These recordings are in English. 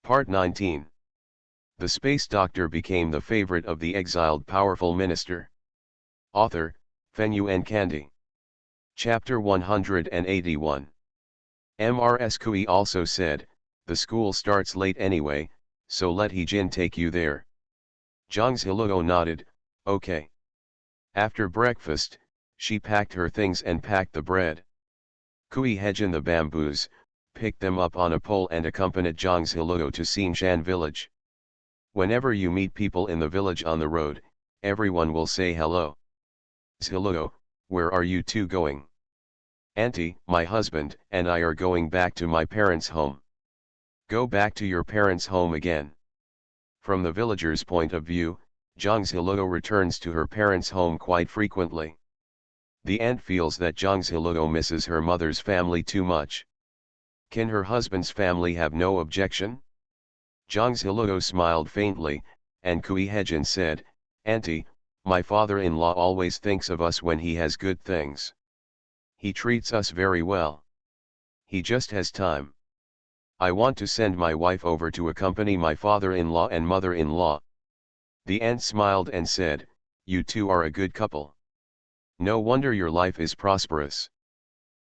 Part 19. The space doctor became the favorite of the exiled powerful minister. Author, Fenyuan Kandi. Chapter 181. Mrs. Kui also said, the school starts late anyway, so let He-jin take you there. Zhang Ziluo nodded, okay. After breakfast, she packed her things and packed the bread. Kui He-jin the bamboos, picked them up on a pole and accompanied Zhang Ziluo to Xinshan village. Whenever you meet people in the village on the road, everyone will say hello. Ziluo, where are you two going? Auntie, my husband, and I are going back to my parents' home. Go back to your parents' home again. From the villagers' point of view, Zhang Ziluo returns to her parents' home quite frequently. The aunt feels that Zhang Ziluo misses her mother's family too much. Can her husband's family have no objection? Zhang Ziluo smiled faintly, and Kui He-jin said, Auntie, my father-in-law always thinks of us when he has good things. He treats us very well. He just has time. I want to send my wife over to accompany my father-in-law and mother-in-law. The aunt smiled and said, you two are a good couple. No wonder your life is prosperous.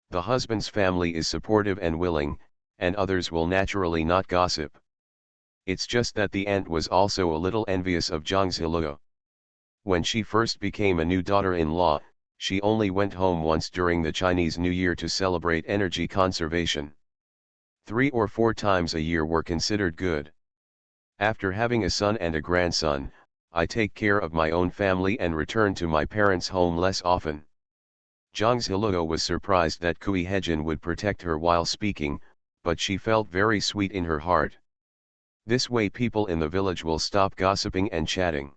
The husband's family is supportive and willing, and others will naturally not gossip. It's just that the aunt was also a little envious of Zhang Ziluo. When she first became a new daughter-in-law, she only went home once during the Chinese New Year to celebrate energy conservation. 3 or 4 times a year were considered good. After having a son and a grandson, I take care of my own family and return to my parents' home less often. Zhang Ziluo was surprised that Kui He-jin would protect her while speaking, but she felt very sweet in her heart. This way people in the village will stop gossiping and chatting.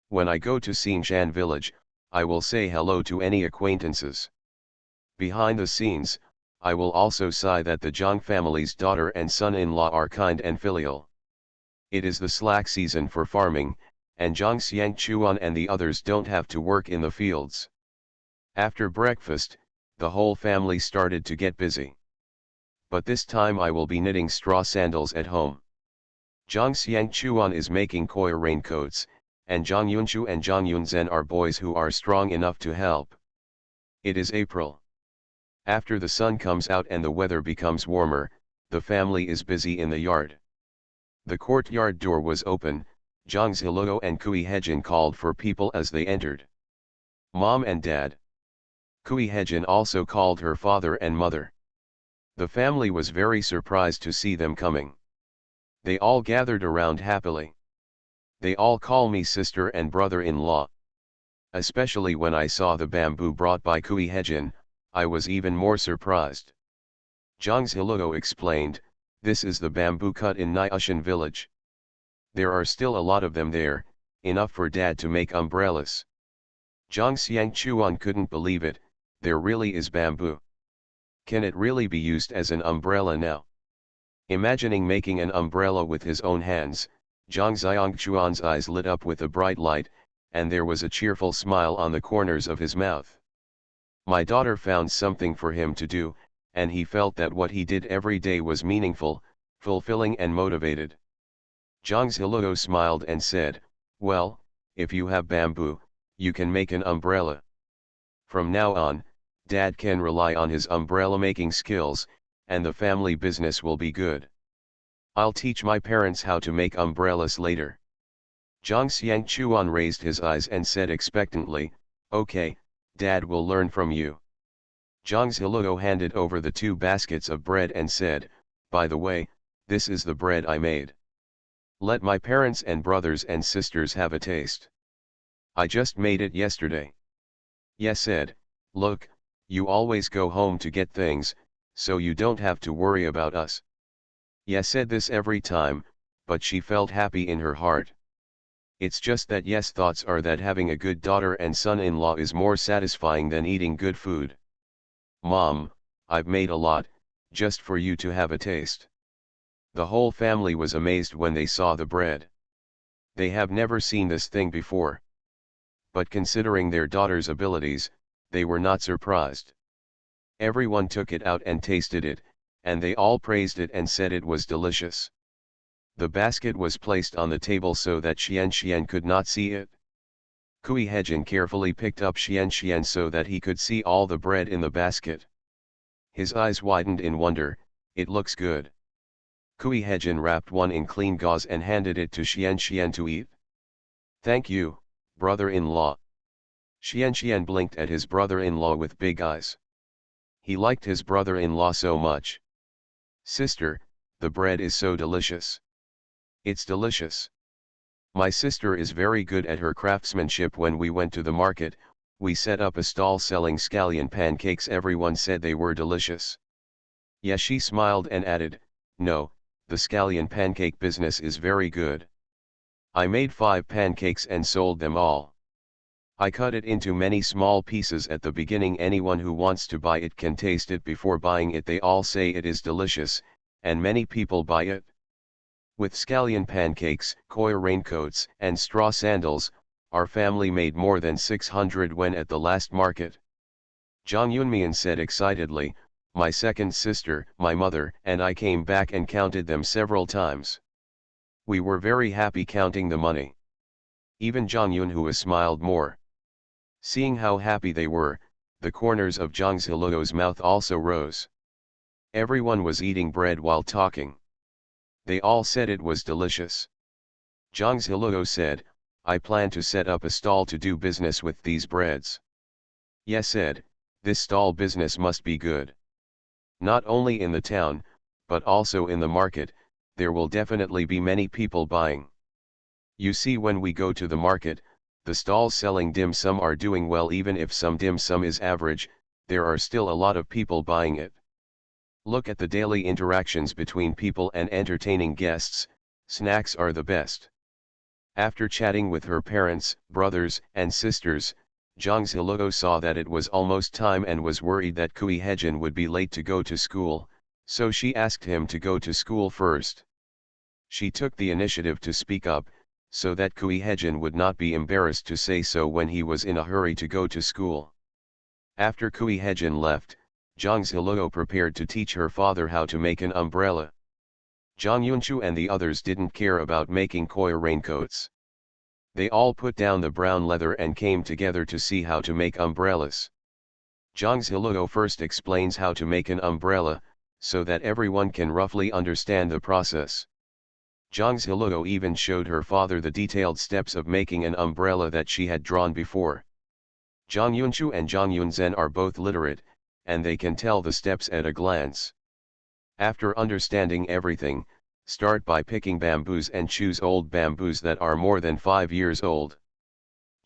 When I go to Xinshan village, I will say hello to any acquaintances. Behind the scenes, I will also say that the Zhang family's daughter and son-in-law are kind and filial. It is the slack season for farming, and Zhang Xiangchuan and the others don't have to work in the fields. After breakfast, the whole family started to get busy. But this time I will be knitting straw sandals at home. Zhang Xiangchuan is making koi raincoats, and Zhang Yunchu and Zhang Yunzhen are boys who are strong enough to help. It is April. After the sun comes out and the weather becomes warmer, the family is busy in the yard. The courtyard door was open. Zhang Ziluo and Kui He-jin called for people as they entered. Mom and Dad. Kui He-jin also called her father and mother. The family was very surprised to see them coming. They all gathered around happily. They all call me sister and brother-in-law. Especially when I saw the bamboo brought by Kui He-jin, I was even more surprised. Zhang Ziluo explained, this is the bamboo cut in Niushan village. There are still a lot of them there, enough for Dad to make umbrellas. Zhang Xiangchuan couldn't believe it, there really is bamboo. Can it really be used as an umbrella now? Imagining making an umbrella with his own hands, Zhang Xiangchuan's eyes lit up with a bright light, and there was a cheerful smile on the corners of his mouth. My daughter found something for him to do, and he felt that what he did every day was meaningful, fulfilling and motivated. Zhang Ziluo smiled and said, well, if you have bamboo, you can make an umbrella. From now on, Dad can rely on his umbrella-making skills, and the family business will be good. I'll teach my parents how to make umbrellas later. Zhang Xiangchuan raised his eyes and said expectantly, okay, Dad will learn from you. Zhang Ziluo handed over the 2 baskets of bread and said, by the way, this is the bread I made. Let my parents and brothers and sisters have a taste. I just made it yesterday. Ye said, look, you always go home to get things, so you don't have to worry about us. Ye said this every time, but she felt happy in her heart. It's just that Ye's thoughts are that having a good daughter and son-in-law is more satisfying than eating good food. Mom, I've made a lot, just for you to have a taste. The whole family was amazed when they saw the bread. They have never seen this thing before. But considering their daughter's abilities, they were not surprised. Everyone took it out and tasted it, and they all praised it and said it was delicious. The basket was placed on the table so that Xian could not see it. Kui Hejin carefully picked up Xian so that he could see all the bread in the basket. His eyes widened in wonder. It looks good. Kui Hejin wrapped one in clean gauze and handed it to Xian to eat. Thank you, brother-in-law. Xian blinked at his brother-in-law with big eyes. He liked his brother-in-law so much. Sister, the bread is so delicious. It's delicious. My sister is very good at her craftsmanship. When we went to the market, we set up a stall selling scallion pancakes. Everyone said they were delicious. Yes, she smiled and added, no, the scallion pancake business is very good. I made 5 pancakes and sold them all. I cut it into many small pieces at the beginning. Anyone who wants to buy it can taste it before buying it. They all say it is delicious, and many people buy it. With scallion pancakes, koi raincoats, and straw sandals, our family made more than 600 when at the last market. Zhang Yunmian said excitedly, my second sister, my mother, and I came back and counted them several times. We were very happy counting the money. Even Zhang Yunhua smiled more. Seeing how happy they were, the corners of Zhang Ziluo's mouth also rose. Everyone was eating bread while talking. They all said it was delicious. Zhang Ziluo said, I plan to set up a stall to do business with these breads. Ye said, this stall business must be good. Not only in the town, but also in the market, there will definitely be many people buying. You see, when we go to the market, the stalls selling dim sum are doing well. Even if some dim sum is average, there are still a lot of people buying it. Look at the daily interactions between people and entertaining guests, snacks are the best. After chatting with her parents, brothers, and sisters, Zhang Ziluo saw that it was almost time and was worried that Kui Hejin would be late to go to school, so she asked him to go to school first. She took the initiative to speak up, so that Kui Hejin would not be embarrassed to say so when he was in a hurry to go to school. After Kui Hejin left, Zhang Ziluo prepared to teach her father how to make an umbrella. Zhang Yunchu and the others didn't care about making koi raincoats. They all put down the brown leather and came together to see how to make umbrellas. Zhang Ziluo first explains how to make an umbrella, so that everyone can roughly understand the process. Zhang Ziluo even showed her father the detailed steps of making an umbrella that she had drawn before. Zhang Yunchu and Zhang Yunzhen are both literate, and they can tell the steps at a glance. After understanding everything, start by picking bamboos and choose old bamboos that are more than 5 years old.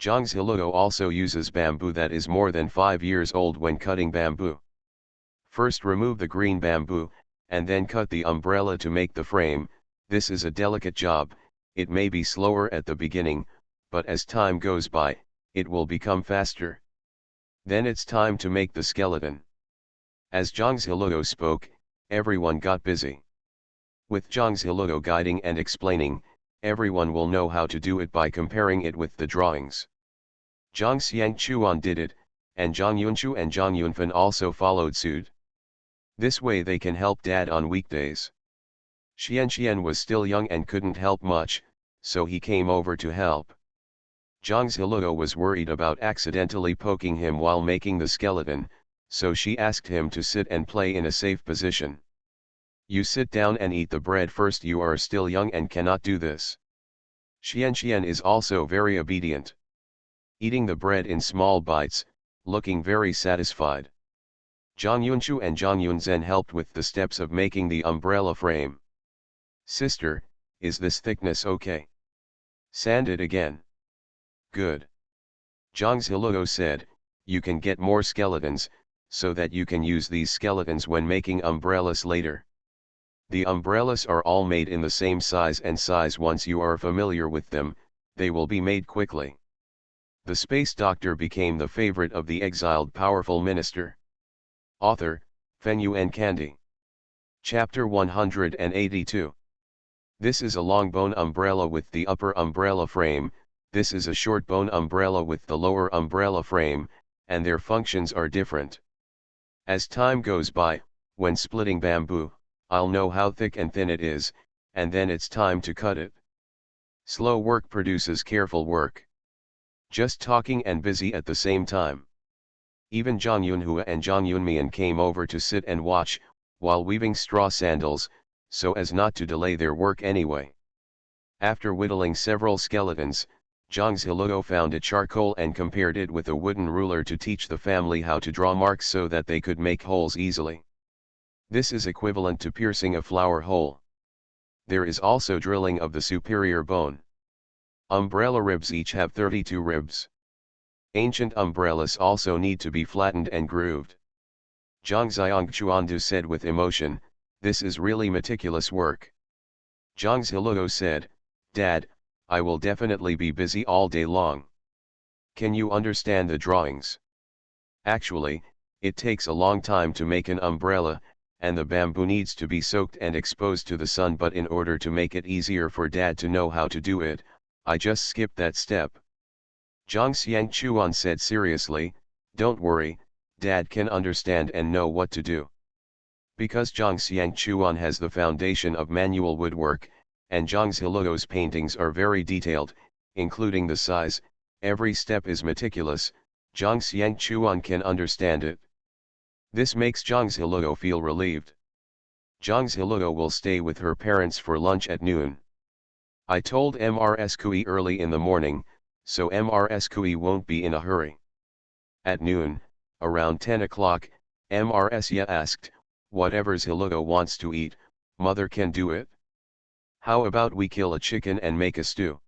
Zhang Ziluo also uses bamboo that is more than 5 years old when cutting bamboo. First remove the green bamboo, and then cut the umbrella to make the frame. This is a delicate job. It may be slower at the beginning, but as time goes by, it will become faster. Then it's time to make the skeleton. As Zhang Ziluo spoke, everyone got busy. With Zhang Ziluo guiding and explaining, everyone will know how to do it by comparing it with the drawings. Zhang Xiangchuan did it, and Zhang Yunchu and Zhang Yunfan also followed suit. This way they can help Dad on weekdays. Xian was still young and couldn't help much, so he came over to help. Zhang Ziluo was worried about accidentally poking him while making the skeleton, so she asked him to sit and play in a safe position. You sit down and eat the bread first. You are still young and cannot do this. Xian is also very obedient. Eating the bread in small bites, looking very satisfied. Zhang Yunchu and Zhang Yunzhen helped with the steps of making the umbrella frame. Sister, is this thickness okay? Sand it again. Good. Zhang Ziluo said, you can get more skeletons, so that you can use these skeletons when making umbrellas later. The umbrellas are all made in the same size and size. Once you are familiar with them, they will be made quickly. The space doctor became the favorite of the exiled powerful minister. Author, Fenyuan Candy. Chapter 182. This is a long bone umbrella with the upper umbrella frame, this is a short bone umbrella with the lower umbrella frame, and their functions are different. As time goes by, when splitting bamboo, I'll know how thick and thin it is, and then it's time to cut it. Slow work produces careful work. Just talking and busy at the same time. Even Zhang Yunhua and Zhang Yunmian came over to sit and watch, while weaving straw sandals, so as not to delay their work anyway. After whittling several skeletons, Zhang Ziluo found a charcoal and compared it with a wooden ruler to teach the family how to draw marks so that they could make holes easily. This is equivalent to piercing a flower hole. There is also drilling of the superior bone. Umbrella ribs each have 32 ribs. Ancient umbrellas also need to be flattened and grooved. Zhang Xiangchuandu said with emotion, "This is really meticulous work." Zhang Ziluo said, "Dad, I will definitely be busy all day long. Can you understand the drawings?" Actually, it takes a long time to make an umbrella, and the bamboo needs to be soaked and exposed to the sun, but in order to make it easier for Dad to know how to do it, I just skipped that step. Zhang Xiangchuan said seriously, "Don't worry, Dad can understand and know what to do." Because Zhang Xiangchuan has the foundation of manual woodwork, and Zhang Ziluo's paintings are very detailed, including the size, every step is meticulous, Zhang Xiangchuan can understand it. This makes Zhang Ziluo feel relieved. Zhang Ziluo will stay with her parents for lunch at noon. I told Mrs. Kui early in the morning, so Mrs. Kui won't be in a hurry. At noon, around 10 o'clock, Mrs. Ya asked, "Whatever Ziluo wants to eat, mother can do it. How about we kill a chicken and make a stew?"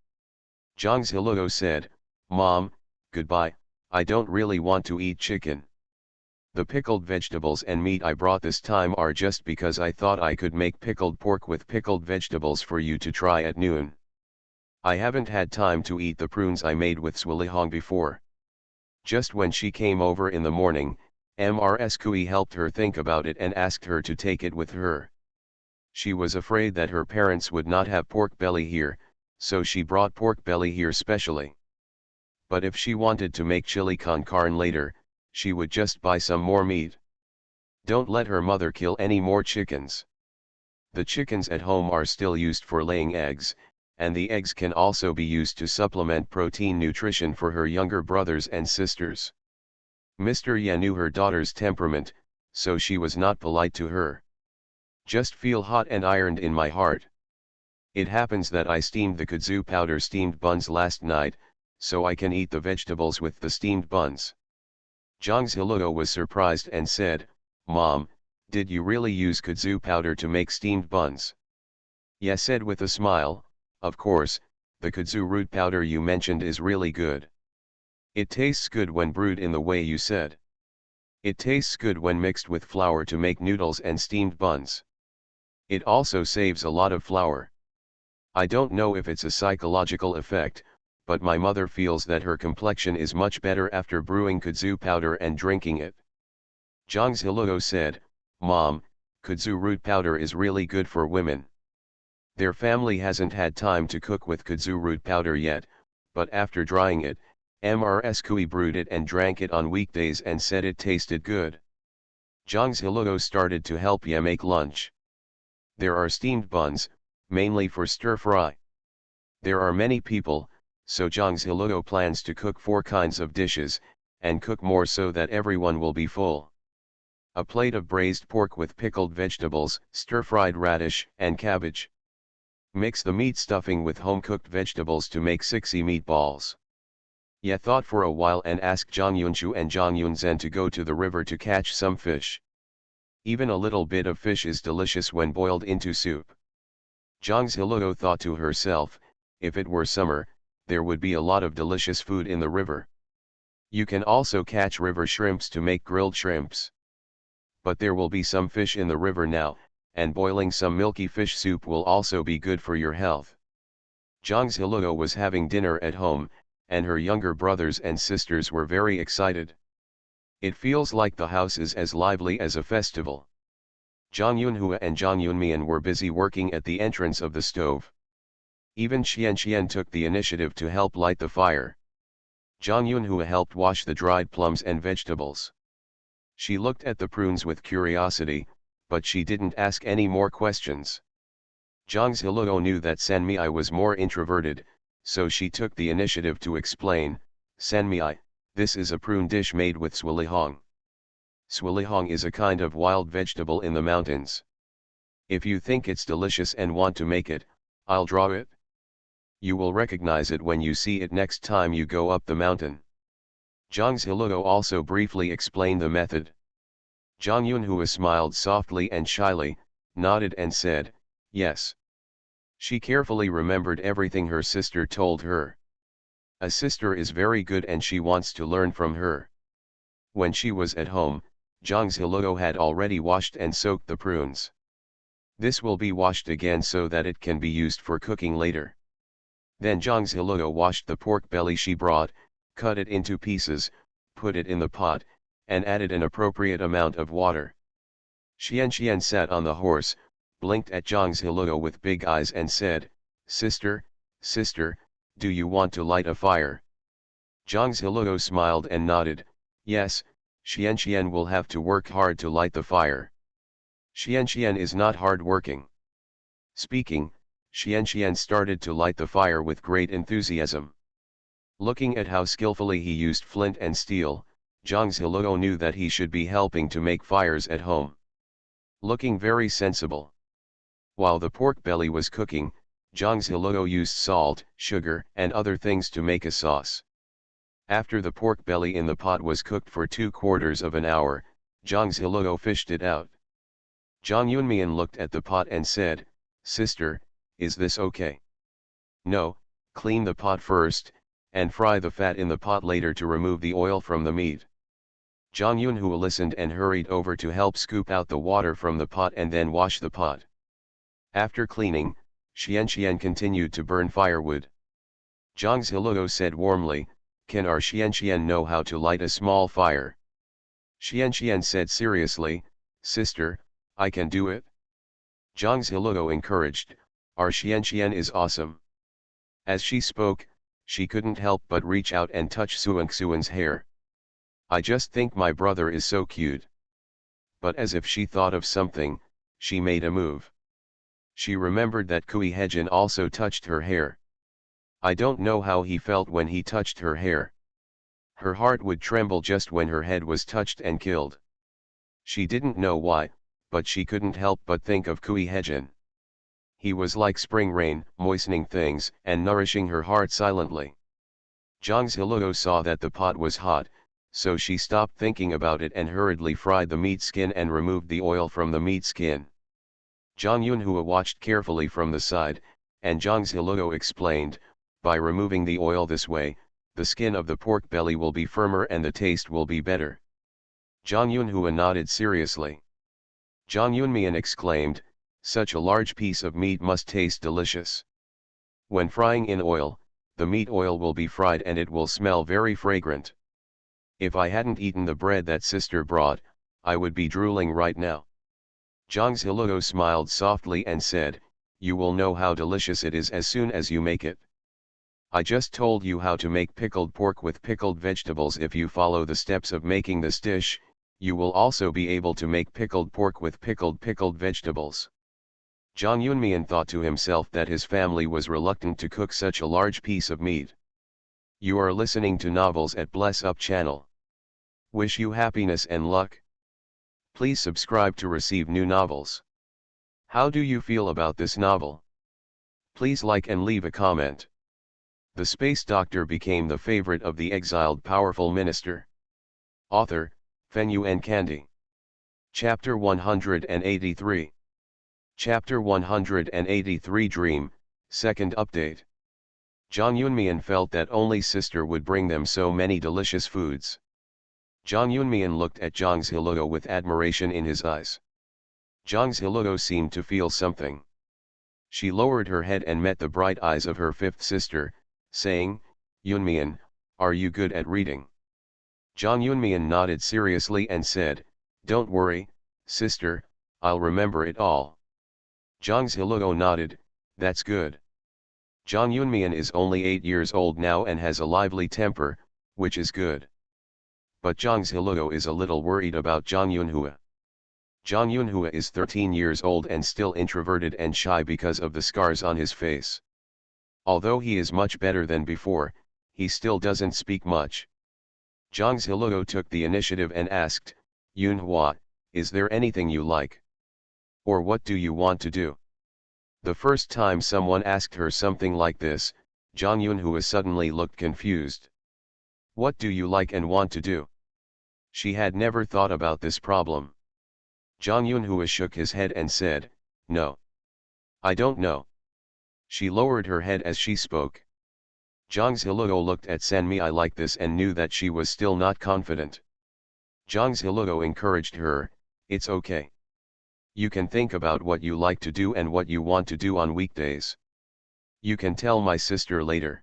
Zhang Ziluo said, "Mom, goodbye, I don't really want to eat chicken. The pickled vegetables and meat I brought this time are just because I thought I could make pickled pork with pickled vegetables for you to try at noon. I haven't had time to eat the prunes I made with Swilihong before." Just when she came over in the morning, Mrs. Kui helped her think about it and asked her to take it with her. She was afraid that her parents would not have pork belly here, so she brought pork belly here specially. But if she wanted to make chili con carne later, she would just buy some more meat. Don't let her mother kill any more chickens. The chickens at home are still used for laying eggs, and the eggs can also be used to supplement protein nutrition for her younger brothers and sisters. Mr. Ye knew her daughter's temperament, so she was not polite to her. "Just feel hot and ironed in my heart. It happens that I steamed the kudzu powder steamed buns last night, so I can eat the vegetables with the steamed buns." Zhang Ziluo was surprised and said, "Mom, did you really use kudzu powder to make steamed buns?" Ye said with a smile, "Of course, the kudzu root powder you mentioned is really good. It tastes good when brewed in the way you said. It tastes good when mixed with flour to make noodles and steamed buns. It also saves a lot of flour. I don't know if it's a psychological effect, but my mother feels that her complexion is much better after brewing kudzu powder and drinking it." Zhang Ziluo said, "Mom, kudzu root powder is really good for women. Their family hasn't had time to cook with kudzu root powder yet, but after drying it, Mrs. Kui brewed it and drank it on weekdays and said it tasted good." Zhang Ziluo started to help Ye make lunch. There are steamed buns, mainly for stir-fry. There are many people, so Zhang Ziluo plans to cook 4 kinds of dishes, and cook more so that everyone will be full. A plate of braised pork with pickled vegetables, stir-fried radish, and cabbage. Mix the meat stuffing with home-cooked vegetables to make 6 meatballs. Ye thought for a while and asked Zhang Yunshu and Zhang Yunzhen to go to the river to catch some fish. Even a little bit of fish is delicious when boiled into soup. Zhang Ziluo thought to herself, if it were summer, there would be a lot of delicious food in the river. You can also catch river shrimps to make grilled shrimps. But there will be some fish in the river now, and boiling some milky fish soup will also be good for your health. Zhang Ziluo was having dinner at home, and her younger brothers and sisters were very excited. It feels like the house is as lively as a festival. Zhang Yunhua and Zhang Yunmian were busy working at the entrance of the stove. Even Xian took the initiative to help light the fire. Zhang Yunhua helped wash the dried plums and vegetables. She looked at the prunes with curiosity, but she didn't ask any more questions. Zhang Ziluo knew that Sanmei was more introverted, so she took the initiative to explain, Sanmei, this is a prune dish made with swilihong. Swilihong is a kind of wild vegetable in the mountains. If you think it's delicious and want to make it, I'll draw it. You will recognize it when you see it next time you go up the mountain. Zhang Ziluo also briefly explained the method. Zhang Yunhua smiled softly and shyly, nodded and said, yes. She carefully remembered everything her sister told her. A sister is very good and she wants to learn from her. When she was at home, Zhang Ziluo had already washed and soaked the prunes. This will be washed again so that it can be used for cooking later. Then Zhang Ziluo washed the pork belly she brought, cut it into pieces, put it in the pot, and added an appropriate amount of water. Xian sat on the horse, blinked at Zhang Ziluo with big eyes and said, sister, do you want to light a fire? Zhang Ziluo smiled and nodded, yes, Xian will have to work hard to light the fire. Xian is not hard working. Speaking, Xian started to light the fire with great enthusiasm. Looking at how skillfully he used flint and steel, Zhang Ziluo knew that he should be helping to make fires at home. Looking very sensible. While the pork belly was cooking, Zhang Ziluo used salt, sugar, and other things to make a sauce. After the pork belly in the pot was cooked for 3/4 of an hour, Zhang Ziluo fished it out. Zhang Yunmian looked at the pot and said, sister, is this okay? No, clean the pot first, and fry the fat in the pot later to remove the oil from the meat. Zhang Yunhua listened and hurried over to help scoop out the water from the pot and then wash the pot. After cleaning, Xian continued to burn firewood. Zhang Ziluo said warmly, can our Xian know how to light a small fire? Xian said seriously, sister, I can do it. Zhang Ziluo encouraged, our Xian is awesome. As she spoke, she couldn't help but reach out and touch Xuan's hair. I just think my brother is so cute. But as if she thought of something, she made a move. She remembered that Kui Hejin also touched her hair. I don't know how he felt when he touched her hair. Her heart would tremble just when her head was touched and killed. She didn't know why, but she couldn't help but think of Kui Hejin. He was like spring rain, moistening things and nourishing her heart silently. Zhang Ziluo saw that the pot was hot, so she stopped thinking about it and hurriedly fried the meat skin and removed the oil from the meat skin. Zhang Yunhua watched carefully from the side, and Zhang Ziluo explained, by removing the oil this way, the skin of the pork belly will be firmer and the taste will be better. Zhang Yunhua nodded seriously. Zhang Yunmian exclaimed, such a large piece of meat must taste delicious. When frying in oil, the meat oil will be fried and it will smell very fragrant. If I hadn't eaten the bread that sister brought, I would be drooling right now. Zhang Ziluo smiled softly and said, you will know how delicious it is as soon as you make it. I just told you how to make pickled pork with pickled vegetables. If you follow the steps of making this dish, you will also be able to make pickled pork with pickled vegetables. Zhang Yunmian thought to himself that his family was reluctant to cook such a large piece of meat. You are listening to Novels at Bless Up channel. Wish you happiness and luck. Please subscribe to receive new novels. How do you feel about this novel? Please like and leave a comment. The space doctor became the favorite of the exiled powerful minister. Author, Fenyuan Candy. Chapter 183. Chapter 183 Dream, Second Update. Zhang Yunmian felt that only sister would bring them so many delicious foods. Zhang Yunmian looked at Zhang Ziluo with admiration in his eyes. Zhang Ziluo seemed to feel something. She lowered her head and met the bright eyes of her fifth sister, saying, Yunmian, are you good at reading? Zhang Yunmian nodded seriously and said, don't worry, sister, I'll remember it all. Zhang Ziluo nodded, that's good. Zhang Yunmian is only 8 years old now and has a lively temper, which is good. But Zhang Ziluo is a little worried about Zhang Yunhua. Zhang Yunhua is 13 years old and still introverted and shy because of the scars on his face. Although he is much better than before, he still doesn't speak much. Zhang Ziluo took the initiative and asked, Yunhua, is there anything you like? Or what do you want to do? The first time someone asked her something like this, Zhang Yunhua suddenly looked confused. What do you like and want to do? She had never thought about this problem. Zhang Yunhua shook his head and said, no. I don't know. She lowered her head as she spoke. Zhang Ziluo looked at Sanmi like this and knew that she was still not confident. Zhang Ziluo encouraged her, it's okay. You can think about what you like to do and what you want to do on weekdays. You can tell my sister later.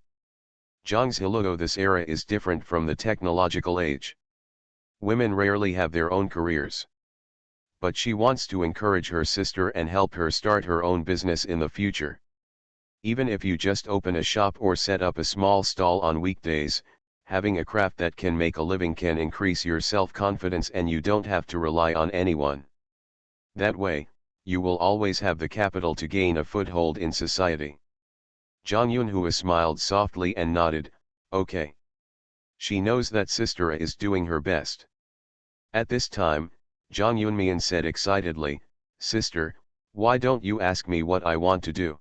Zhang Ziluo, this era is different from the technological age. Women rarely have their own careers. But she wants to encourage her sister and help her start her own business in the future. Even if you just open a shop or set up a small stall on weekdays, having a craft that can make a living can increase your self-confidence and you don't have to rely on anyone. That way, you will always have the capital to gain a foothold in society. Zhang Yunhua smiled softly and nodded, okay. She knows that sister is doing her best. At this time, Zhang Yunmian said excitedly, sister, why don't you ask me what I want to do?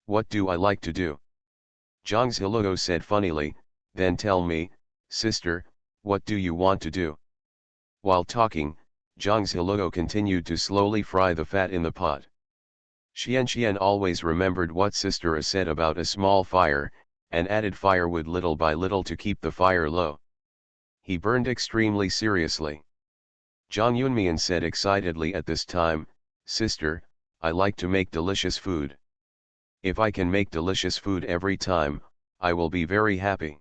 What do I like to do? Zhang Ziluo said funnily, then tell me, sister, what do you want to do? While talking, Zhang Ziluo continued to slowly fry the fat in the pot. Xian always remembered what sister said about a small fire, and added firewood little by little to keep the fire low. He burned extremely seriously. Zhang Yunmian said excitedly at this time, sister, I like to make delicious food. If I can make delicious food every time, I will be very happy.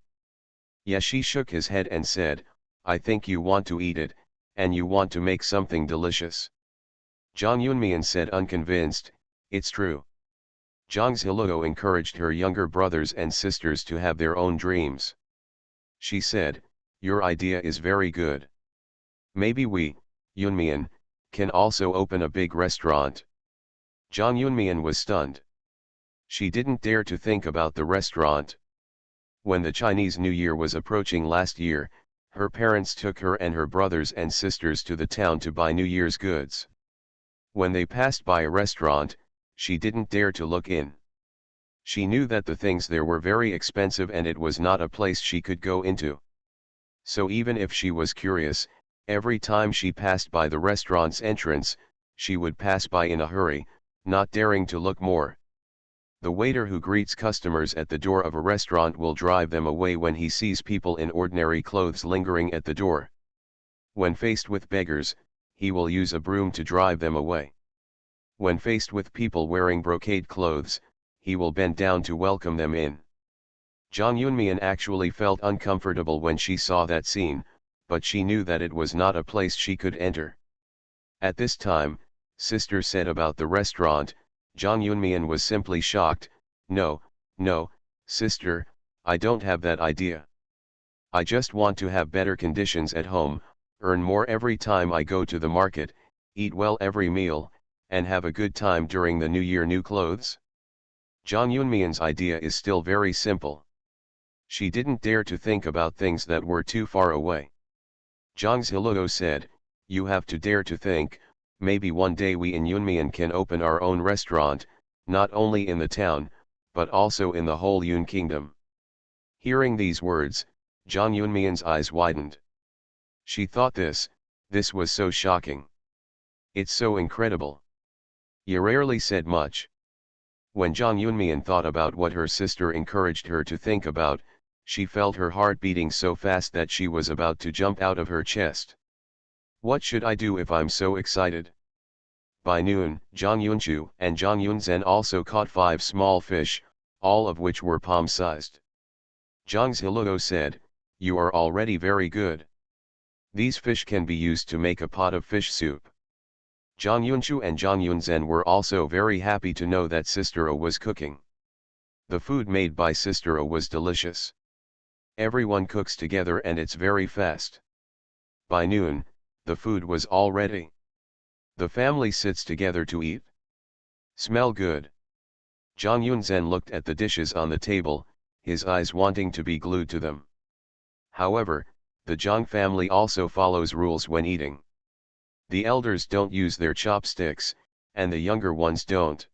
Yashi shook his head and said, I think you want to eat it, and you want to make something delicious. Zhang Yunmian said unconvinced, it's true. Zhang Ziluo encouraged her younger brothers and sisters to have their own dreams. She said, your idea is very good. Maybe we, Yunmian, can also open a big restaurant. Zhang Yunmian was stunned. She didn't dare to think about the restaurant. When the Chinese New Year was approaching last year, her parents took her and her brothers and sisters to the town to buy New Year's goods. When they passed by a restaurant, she didn't dare to look in. She knew that the things there were very expensive and it was not a place she could go into. So even if she was curious, every time she passed by the restaurant's entrance, she would pass by in a hurry, not daring to look more. The waiter who greets customers at the door of a restaurant will drive them away when he sees people in ordinary clothes lingering at the door. When faced with beggars, he will use a broom to drive them away. When faced with people wearing brocade clothes, he will bend down to welcome them in. Zhang Yunmian actually felt uncomfortable when she saw that scene, but she knew that it was not a place she could enter. At this time, sister said about the restaurant, Zhang Yunmian was simply shocked, no, sister, I don't have that idea. I just want to have better conditions at home, earn more every time I go to the market, eat well every meal, and have a good time during the New Year new clothes. Zhang Yunmian's idea is still very simple. She didn't dare to think about things that were too far away. Zhang Ziluo said, you have to dare to think, maybe one day we in Yunmian can open our own restaurant, not only in the town, but also in the whole Yun kingdom. Hearing these words, Zhang Yunmian's eyes widened. She thought this was so shocking. It's so incredible. You rarely said much. When Zhang Yunmian thought about what her sister encouraged her to think about, she felt her heart beating so fast that she was about to jump out of her chest. What should I do if I'm so excited? By noon, Zhang Yunchu and Zhang Yunzhen also caught 5 small fish, all of which were palm-sized. Zhang Ziluo said, you are already very good. These fish can be used to make a pot of fish soup. Zhang Yunchu and Zhang Yunzhen were also very happy to know that Sister O was cooking. The food made by Sister O was delicious. Everyone cooks together and it's very fast. By noon, the food was all ready. The family sits together to eat. Smell good. Zhang Yunzhen looked at the dishes on the table, his eyes wanting to be glued to them. However, the Zhang family also follows rules when eating. The elders don't use their chopsticks, and the younger ones don't.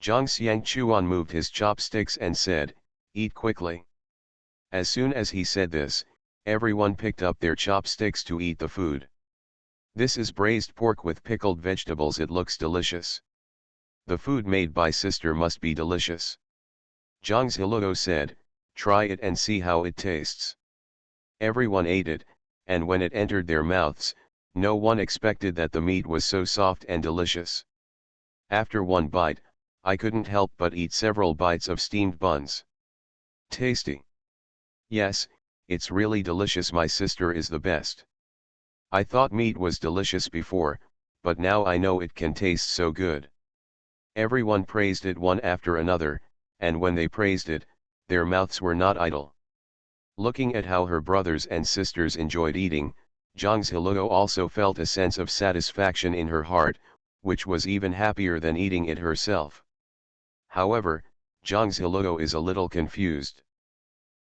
Zhang Xiangchuan moved his chopsticks and said, "Eat quickly." As soon as he said this, everyone picked up their chopsticks to eat the food. This is braised pork with pickled vegetables. It looks delicious. The food made by sister must be delicious. Zhang Ziluo said, "Try it and see how it tastes." Everyone ate it, and when it entered their mouths, no one expected that the meat was so soft and delicious. After one bite, I couldn't help but eat several bites of steamed buns. Tasty. Yes, it's really delicious. My sister is the best. I thought meat was delicious before, but now I know it can taste so good. Everyone praised it one after another, and when they praised it, their mouths were not idle. Looking at how her brothers and sisters enjoyed eating, Zhang Ziluo also felt a sense of satisfaction in her heart, which was even happier than eating it herself. However, Zhang Ziluo is a little confused.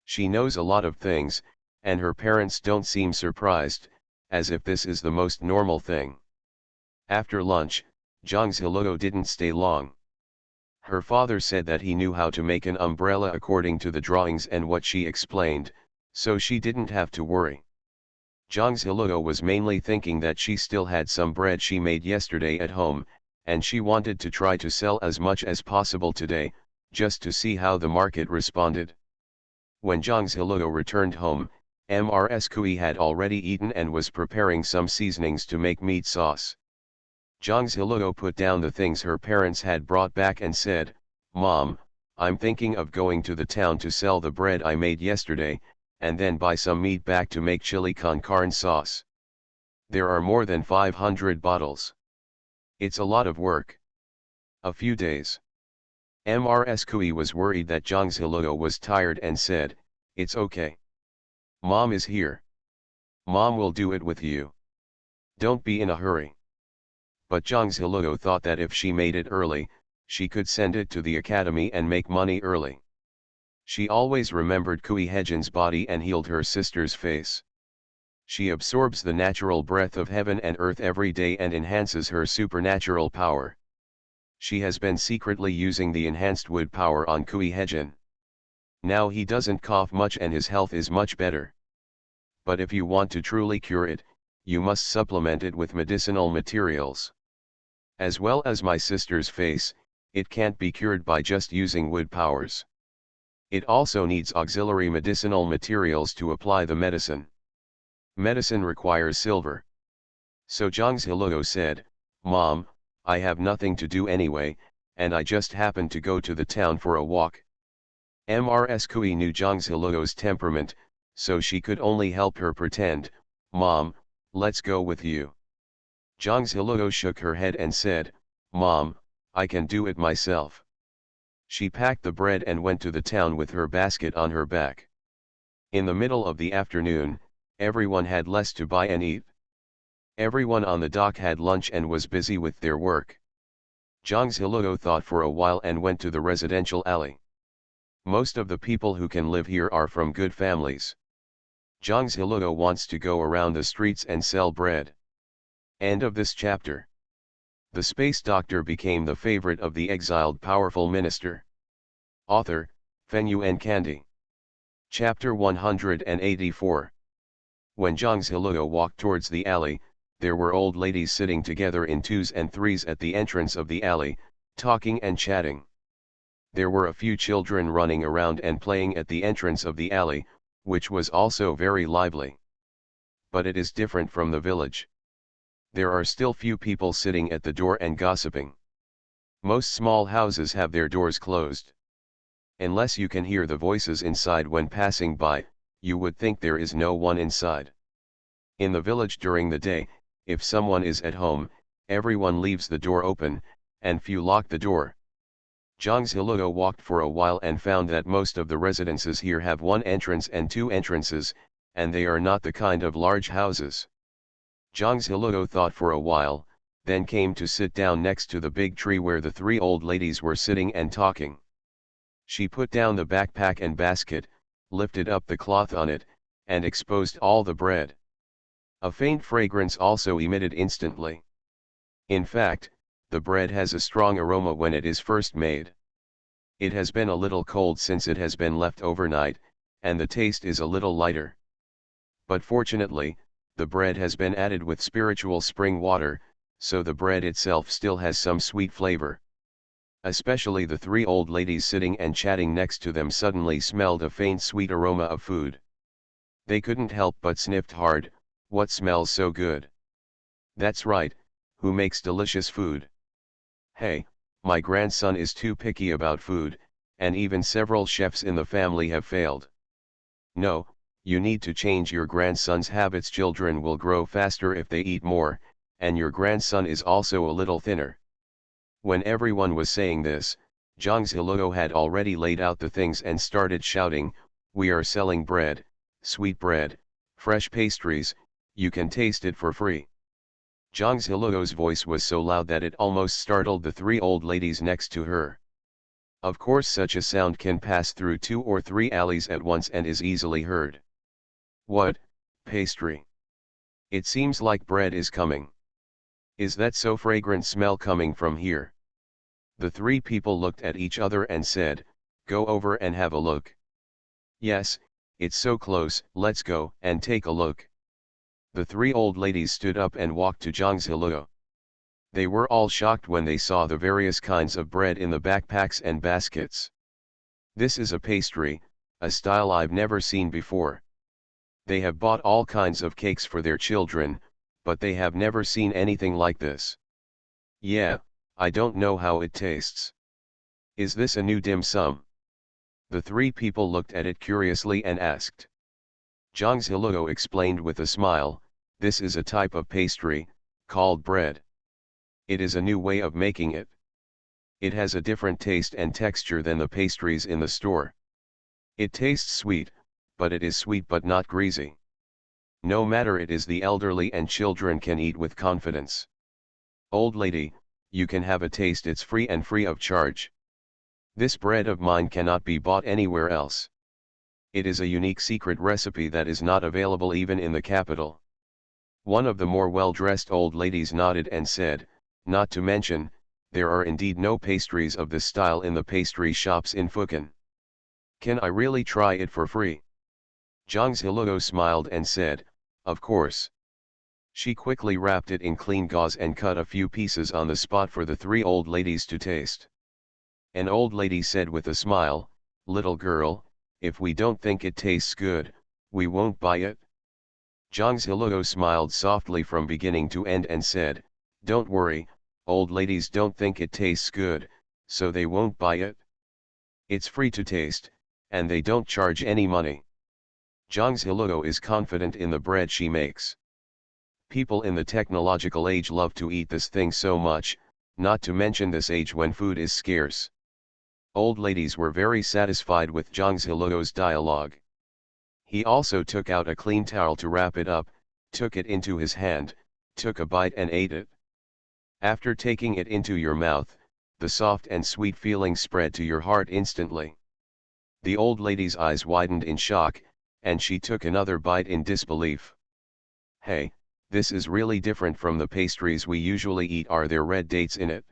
She knows a lot of things, and her parents don't seem surprised, as if this is the most normal thing. After lunch, Zhang Ziluo didn't stay long. Her father said that he knew how to make an umbrella according to the drawings and what she explained, so she didn't have to worry. Zhang Ziluo was mainly thinking that she still had some bread she made yesterday at home, and she wanted to try to sell as much as possible today, just to see how the market responded. When Zhang Ziluo returned home, Ms. Kui had already eaten and was preparing some seasonings to make meat sauce. Zhang Ziluo put down the things her parents had brought back and said, "Mom, I'm thinking of going to the town to sell the bread I made yesterday, and then buy some meat back to make chili con carne sauce. There are more than 500 bottles. It's a lot of work." A few days. Ms. Kui was worried that Zhang Ziluo was tired and said, "It's okay. Mom is here. Mom will do it with you. Don't be in a hurry." But Zhang Ziluo thought that if she made it early, she could send it to the academy and make money early. She always remembered Kui Hejin's body and healed her sister's face. She absorbs the natural breath of heaven and earth every day and enhances her supernatural power. She has been secretly using the enhanced wood power on Kui Hejin. Now he doesn't cough much and his health is much better. But if you want to truly cure it, you must supplement it with medicinal materials. As well as my sister's face, it can't be cured by just using wood powers. It also needs auxiliary medicinal materials to apply the medicine. Medicine requires silver. So Zhang Ziluo said, "Mom, I have nothing to do anyway, and I just happened to go to the town for a walk." Ms. Kui knew Zhang Ziluo's temperament, so she could only help her pretend, "Mom, let's go with you." Zhang Ziluo shook her head and said, "Mom, I can do it myself." She packed the bread and went to the town with her basket on her back. In the middle of the afternoon, everyone had less to buy and eat. Everyone on the dock had lunch and was busy with their work. Zhang Ziluo thought for a while and went to the residential alley. Most of the people who can live here are from good families. Zhang Ziluo wants to go around the streets and sell bread. End of this chapter. The space doctor became the favorite of the exiled powerful minister. Author, Fenyuan Kandi. Chapter 184. When Zhang Ziluo walked towards the alley, there were old ladies sitting together in twos and threes at the entrance of the alley, talking and chatting. There were a few children running around and playing at the entrance of the alley, which was also very lively. But it is different from the village. There are still few people sitting at the door and gossiping. Most small houses have their doors closed. Unless you can hear the voices inside when passing by, you would think there is no one inside. In the village during the day, if someone is at home, everyone leaves the door open, and few lock the door. Zhang Ziluo walked for a while and found that most of the residences here have one entrance and two entrances, and they are not the kind of large houses. Zhang Ziluo thought for a while, then came to sit down next to the big tree where the three old ladies were sitting and talking. She put down the backpack and basket, lifted up the cloth on it, and exposed all the bread. A faint fragrance also emitted instantly. In fact, the bread has a strong aroma when it is first made. It has been a little cold since it has been left overnight, and the taste is a little lighter. But fortunately, the bread has been added with spiritual spring water, so the bread itself still has some sweet flavor. Especially the three old ladies sitting and chatting next to them suddenly smelled a faint sweet aroma of food. They couldn't help but sniffed hard. What smells so good? That's right, who makes delicious food? Hey, my grandson is too picky about food, and even several chefs in the family have failed. No, you need to change your grandson's habits. Children will grow faster if they eat more, and your grandson is also a little thinner. When everyone was saying this, Zhang Ziluo had already laid out the things and started shouting, "We are selling bread, sweet bread, fresh pastries, you can taste it for free." Zhang Ziluo's voice was so loud that it almost startled the three old ladies next to her. Of course such a sound can pass through 2 or 3 alleys at once and is easily heard. What, pastry? It seems like bread is coming. Is that so fragrant smell coming from here? The three people looked at each other and said, "Go over and have a look." "Yes, it's so close, let's go and take a look." The three old ladies stood up and walked to Zhang Ziluo. They were all shocked when they saw the various kinds of bread in the backpacks and baskets. This is a pastry, a style I've never seen before. They have bought all kinds of cakes for their children, but they have never seen anything like this. Yeah, I don't know how it tastes. Is this a new dim sum? The three people looked at it curiously and asked. Zhang Ziluo explained with a smile, "This is a type of pastry, called bread. It is a new way of making it. It has a different taste and texture than the pastries in the store. It tastes sweet, but it is sweet but not greasy. No matter, it is the elderly and children can eat with confidence. Old lady, you can have a taste, it's free and free of charge. This bread of mine cannot be bought anywhere else. It is a unique secret recipe that is not available even in the capital." One of the more well-dressed old ladies nodded and said, "Not to mention, there are indeed no pastries of this style in the pastry shops in Fukan. Can I really try it for free?" Zhang Ziluo smiled and said, "Of course." She quickly wrapped it in clean gauze and cut a few pieces on the spot for the three old ladies to taste. An old lady said with a smile, "Little girl, if we don't think it tastes good, we won't buy it." Zhang Ziluo smiled softly from beginning to end and said, "Don't worry, old ladies don't think it tastes good, so they won't buy it. It's free to taste, and they don't charge any money." Zhang Ziluo is confident in the bread she makes. People in the technological age love to eat this thing so much, not to mention this age when food is scarce. Old ladies were very satisfied with Zhang Ziluo's dialogue. He also took out a clean towel to wrap it up, took it into his hand, took a bite and ate it. After taking it into your mouth, the soft and sweet feeling spread to your heart instantly. The old lady's eyes widened in shock, and she took another bite in disbelief. "Hey, this is really different from the pastries we usually eat. Are there red dates in it?"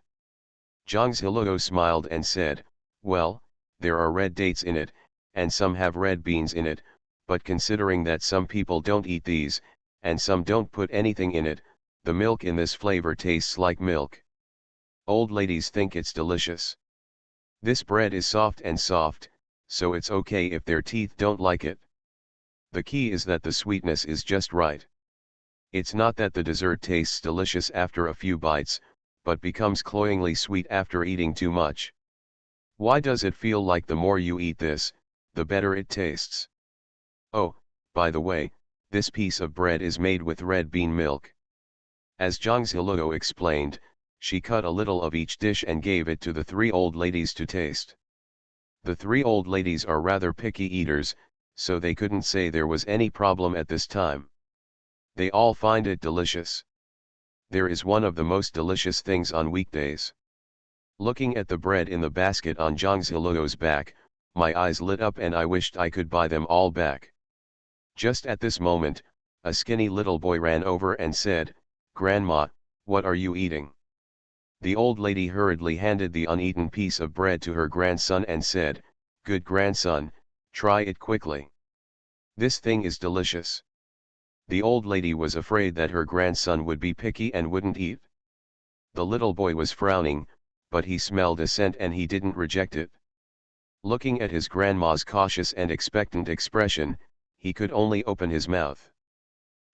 Zhang Ziluo smiled and said, "Well, there are red dates in it, and some have red beans in it, but considering that some people don't eat these, and some don't put anything in it, the milk in this flavor tastes like milk. Old ladies think it's delicious. This bread is soft, so it's okay if their teeth don't like it. The key is that the sweetness is just right. It's not that the dessert tastes delicious after a few bites, but becomes cloyingly sweet after eating too much. Why does it feel like the more you eat this, the better it tastes? Oh, by the way, this piece of bread is made with red bean milk." As Zhang Ziluo explained, she cut a little of each dish and gave it to the three old ladies to taste. The three old ladies are rather picky eaters, so they couldn't say there was any problem at this time. They all find it delicious. There is one of the most delicious things on weekdays. Looking at the bread in the basket on Zhang Ziluo's back, my eyes lit up and I wished I could buy them all back. Just at this moment, a skinny little boy ran over and said, "Grandma, what are you eating?" The old lady hurriedly handed the uneaten piece of bread to her grandson and said, "Good grandson, try it quickly. This thing is delicious." The old lady was afraid that her grandson would be picky and wouldn't eat. The little boy was frowning, but he smelled assent and he didn't reject it. Looking at his grandma's cautious and expectant expression, he could only open his mouth.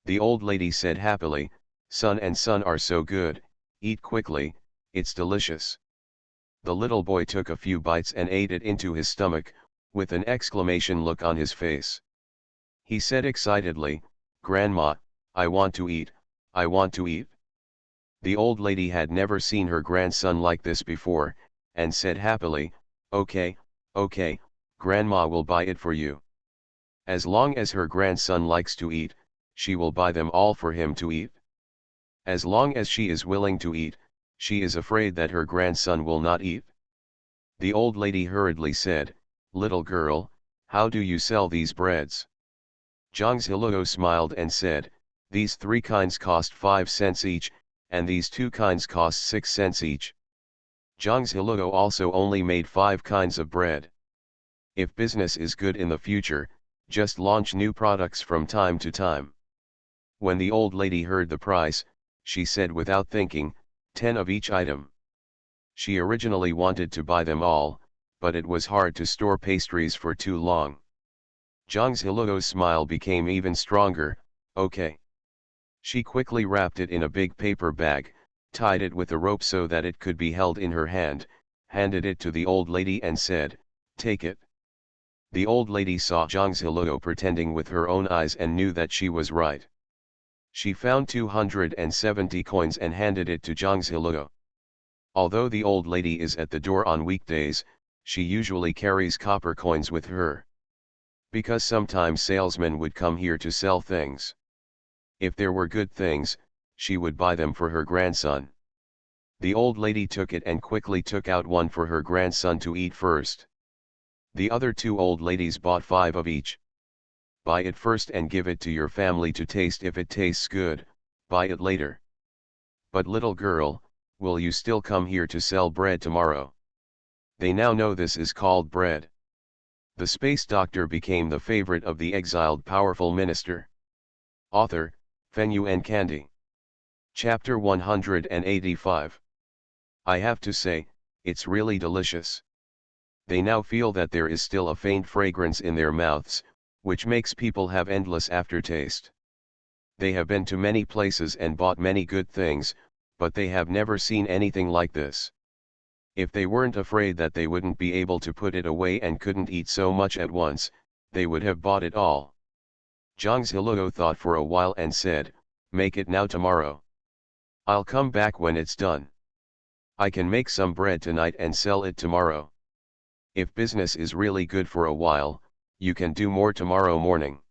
The old lady said happily, "Son and son are so good, eat quickly, it's delicious." The little boy took a few bites and ate it into his stomach, with an exclamation look on his face. He said excitedly, "Grandma, I want to eat, I want to eat." The old lady had never seen her grandson like this before, and said happily, "Okay, okay, Grandma will buy it for you." As long as her grandson likes to eat, she will buy them all for him to eat. As long as she is willing to eat, she is afraid that her grandson will not eat. The old lady hurriedly said, "Little girl, how do you sell these breads?" Zhang Ziluo smiled and said, "These 3 kinds cost 5 cents each, and these 2 kinds cost 6 cents each." Zhang Ziluo also only made 5 kinds of bread. If business is good in the future, just launch new products from time to time. When the old lady heard the price, she said without thinking, 10 of each item. She originally wanted to buy them all, but it was hard to store pastries for too long. Zhang Ziluo's smile became even stronger. "Okay." She quickly wrapped it in a big paper bag, tied it with a rope so that it could be held in her hand, handed it to the old lady and said, "Take it." The old lady saw Zhang Ziluo pretending with her own eyes and knew that she was right. She found 270 coins and handed it to Zhang Ziluo. Although the old lady is at the door on weekdays, she usually carries copper coins with her. Because sometimes salesmen would come here to sell things. If there were good things, she would buy them for her grandson. The old lady took it and quickly took out one for her grandson to eat first. The other 2 old ladies bought 5 of each. Buy it first and give it to your family to taste. If it tastes good, buy it later. But little girl, will you still come here to sell bread tomorrow? They now know this is called bread. The space doctor became the favorite of the exiled powerful minister. Author, Fenyuan Candy. Chapter 185. I have to say, it's really delicious. They now feel that there is still a faint fragrance in their mouths, which makes people have endless aftertaste. They have been to many places and bought many good things, but they have never seen anything like this. If they weren't afraid that they wouldn't be able to put it away and couldn't eat so much at once, they would have bought it all. Zhang Ziluo thought for a while and said, "Make it now tomorrow. I'll come back when it's done. I can make some bread tonight and sell it tomorrow. If business is really good for a while, you can do more tomorrow morning."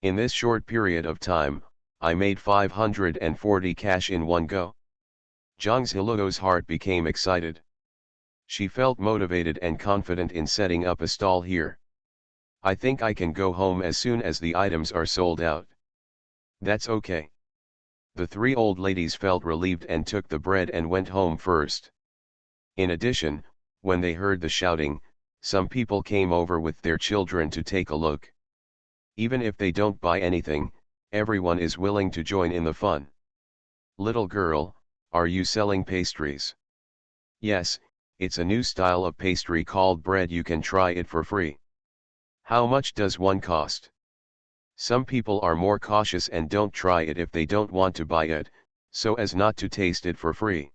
In this short period of time, I made 540 cash in one go. Zhang Ziluo's heart became excited. She felt motivated and confident in setting up a stall here. "I think I can go home as soon as the items are sold out." "That's okay." The 3 old ladies felt relieved and took the bread and went home first. In addition, when they heard the shouting, some people came over with their children to take a look. Even if they don't buy anything, everyone is willing to join in the fun. "Little girl, are you selling pastries?" "Yes, it's a new style of pastry called bread. You can try it for free." "How much does one cost?" Some people are more cautious and don't try it if they don't want to buy it, so as not to taste it for free.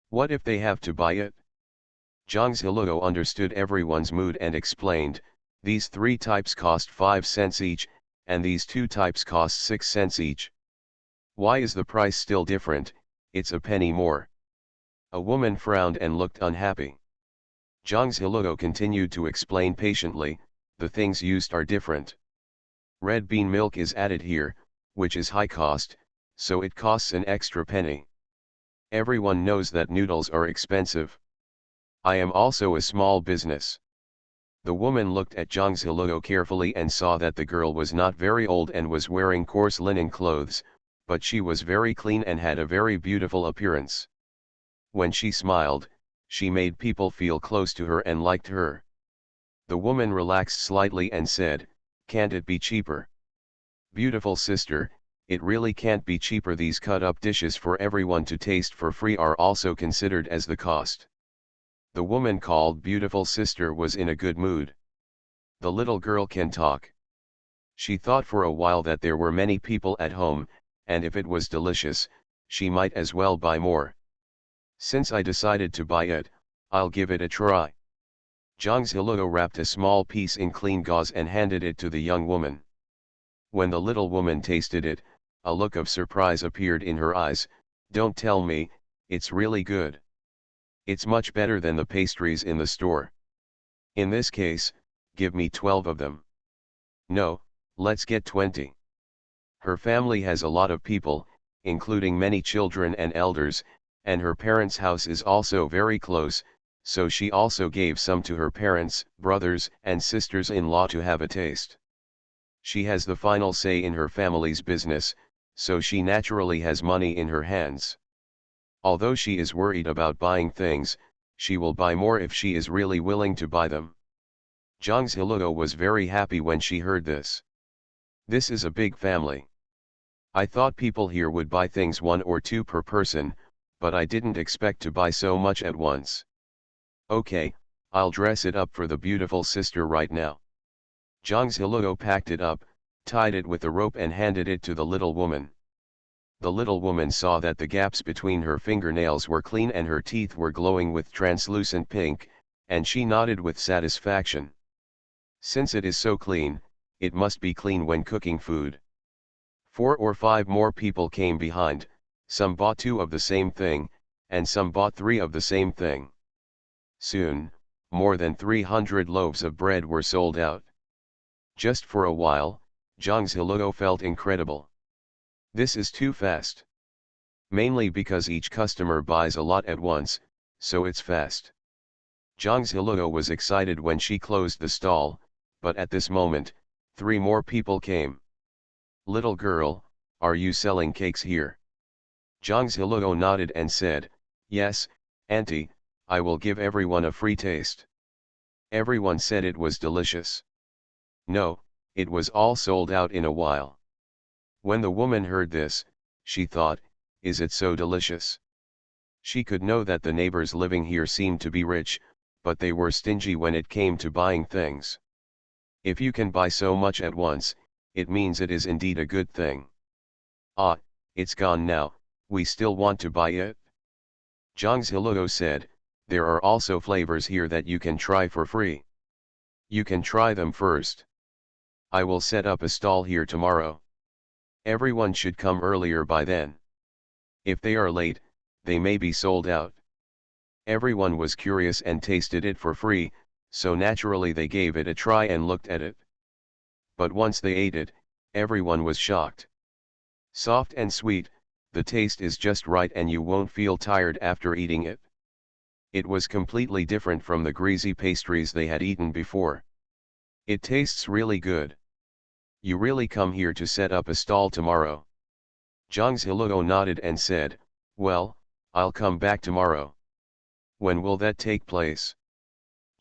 What if they have to buy it? Zhang Ziluo understood everyone's mood and explained, "These 3 types cost 5 cents each, and these 2 types cost 6 cents each. Why is the price still different? It's a penny more." A woman frowned and looked unhappy. Zhang Ziluo continued to explain patiently, "The things used are different. Red bean milk is added here, which is high cost, so it costs an extra penny. Everyone knows that noodles are expensive. I am also a small business. The woman looked at Zhang Ziluo carefully and saw that the girl was not very old and was wearing coarse linen clothes, but she was very clean and had a very beautiful appearance. When she smiled, she made people feel close to her and liked her. The woman relaxed slightly and said, "Can't it be cheaper?" "Beautiful sister, it really can't be cheaper. These cut-up dishes for everyone to taste for free are also considered as the cost." The woman called beautiful sister was in a good mood. The little girl can talk. She thought for a while that there were many people at home, and if it was delicious, she might as well buy more. "Since I decided to buy it, I'll give it a try." Zhang Ziluo wrapped a small piece in clean gauze and handed it to the young woman. When the little woman tasted it, a look of surprise appeared in her eyes. "Don't tell me, it's really good. It's much better than the pastries in the store." "In this case, give me 12 of them." "No, let's get 20. Her family has a lot of people, including many children and elders, and her parents' house is also very close, so she also gave some to her parents, brothers, and sisters-in-law to have a taste. She has the final say in her family's business, so she naturally has money in her hands. Although she is worried about buying things, she will buy more if she is really willing to buy them." Zhang Ziluo was very happy when she heard this. "This is a big family. I thought people here would buy things 1 or 2 per person, but I didn't expect to buy so much at once. Okay, I'll dress it up for the beautiful sister right now." Zhang Ziluo packed it up, tied it with a rope and handed it to the little woman. The little woman saw that the gaps between her fingernails were clean and her teeth were glowing with translucent pink, and she nodded with satisfaction. Since it is so clean, it must be clean when cooking food. 4 or 5 more people came behind, some bought 2 of the same thing, and some bought 3 of the same thing. Soon, more than 300 loaves of bread were sold out. Just for a while, Zhang Ziluo felt incredible. This is too fast. Mainly because each customer buys a lot at once, so it's fast. Zhang Ziluo was excited when she closed the stall, but at this moment, 3 more people came. "Little girl, are you selling cakes here?" Zhang Ziluo nodded and said, "Yes, auntie, I will give everyone a free taste." Everyone said it was delicious. No, it was all sold out in a while. When the woman heard this, she thought, "Is it so delicious?" She could know that the neighbors living here seemed to be rich, but they were stingy when it came to buying things. If you can buy so much at once, it means it is indeed a good thing. "Ah, it's gone now, we still want to buy it." Zhang Ziluo said, "There are also flavors here that you can try for free. You can try them first. I will set up a stall here tomorrow. Everyone should come earlier by then. If they are late, they may be sold out." Everyone was curious and tasted it for free, so naturally they gave it a try and looked at it. But once they ate it, everyone was shocked. Soft and sweet, the taste is just right and you won't feel tired after eating it. It was completely different from the greasy pastries they had eaten before. "It tastes really good. You really come here to set up a stall tomorrow?" Zhang Ziluo nodded and said, "Well, I'll come back tomorrow." "When will that take place?"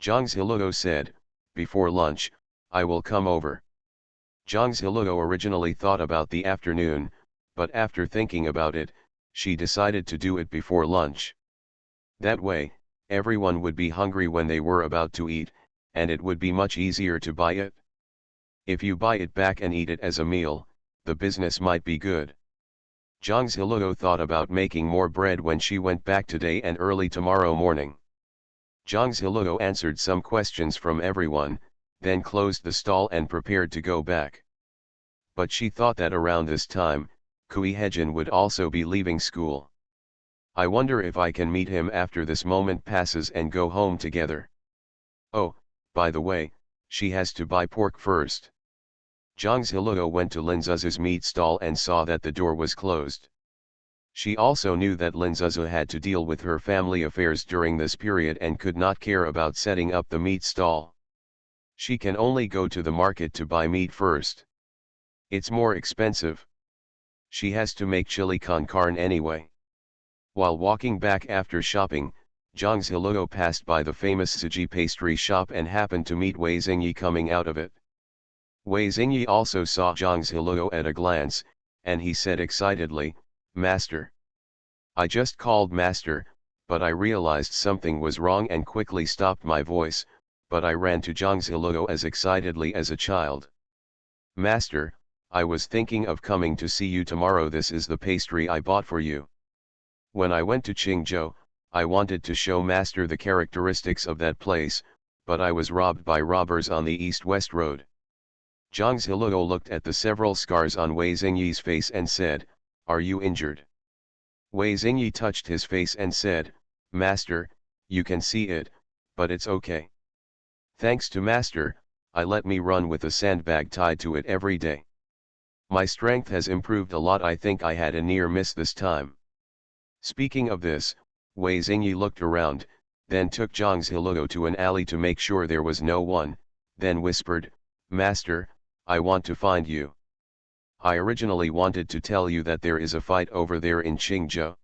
Zhang Ziluo said, "Before lunch, I will come over." Zhang Ziluo originally thought about the afternoon, but after thinking about it, she decided to do it before lunch. That way, everyone would be hungry when they were about to eat, and it would be much easier to buy it. If you buy it back and eat it as a meal, the business might be good. Zhang Ziluo thought about making more bread when she went back today and early tomorrow morning. Zhang Ziluo answered some questions from everyone, then closed the stall and prepared to go back. But she thought that around this time, Kui Hejin would also be leaving school. "I wonder if I can meet him after this moment passes and go home together. Oh, by the way, she has to buy pork first." Zhang Ziluo went to Lin Zuzu's meat stall and saw that the door was closed. She also knew that Lin Zuzu had to deal with her family affairs during this period and could not care about setting up the meat stall. She can only go to the market to buy meat first. It's more expensive. She has to make chili con carne anyway. While walking back after shopping, Zhang Ziluo passed by the famous Suji pastry shop and happened to meet Wei Xingyi coming out of it. Wei Xingyi also saw Zhang Ziluo at a glance, and he said excitedly, "Master." I just called Master, but I realized something was wrong and quickly stopped my voice, but I ran to Zhang Ziluo as excitedly as a child. "Master, I was thinking of coming to see you tomorrow. This is the pastry I bought for you. When I went to Qingzhou, I wanted to show Master the characteristics of that place, but I was robbed by robbers on the east-west road." Zhang Ziluo looked at the several scars on Wei Xingyi's face and said, "Are you injured?" Wei Xingyi touched his face and said, "Master, you can see it, but it's okay. Thanks to Master, I let me run with a sandbag tied to it every day. My strength has improved a lot. I think I had a near miss this time." Speaking of this, Wei Xingyi looked around, then took Zhang Ziluo to an alley to make sure there was no one, then whispered, "Master, I want to find you. I originally wanted to tell you that there is a fight over there in Qingzhou.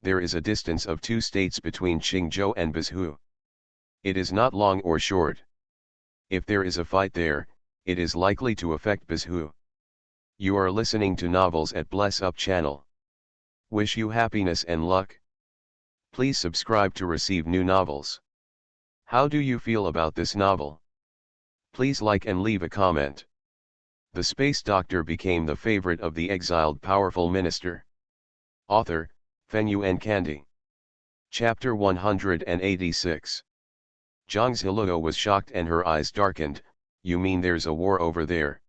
There is a distance of 2 states between Qingzhou and Bezhu. It is not long or short. If there is a fight there, it is likely to affect Bezhu. You are listening to Novels at Bless Up channel. Wish you happiness and luck. Please subscribe to receive new novels. How do you feel about this novel? Please like and leave a comment. The Space Doctor became the favorite of the exiled powerful minister. Author, Fenyuan Kandi. Chapter 186. Zhang Ziluo was shocked and her eyes darkened. "You mean there's a war over there?"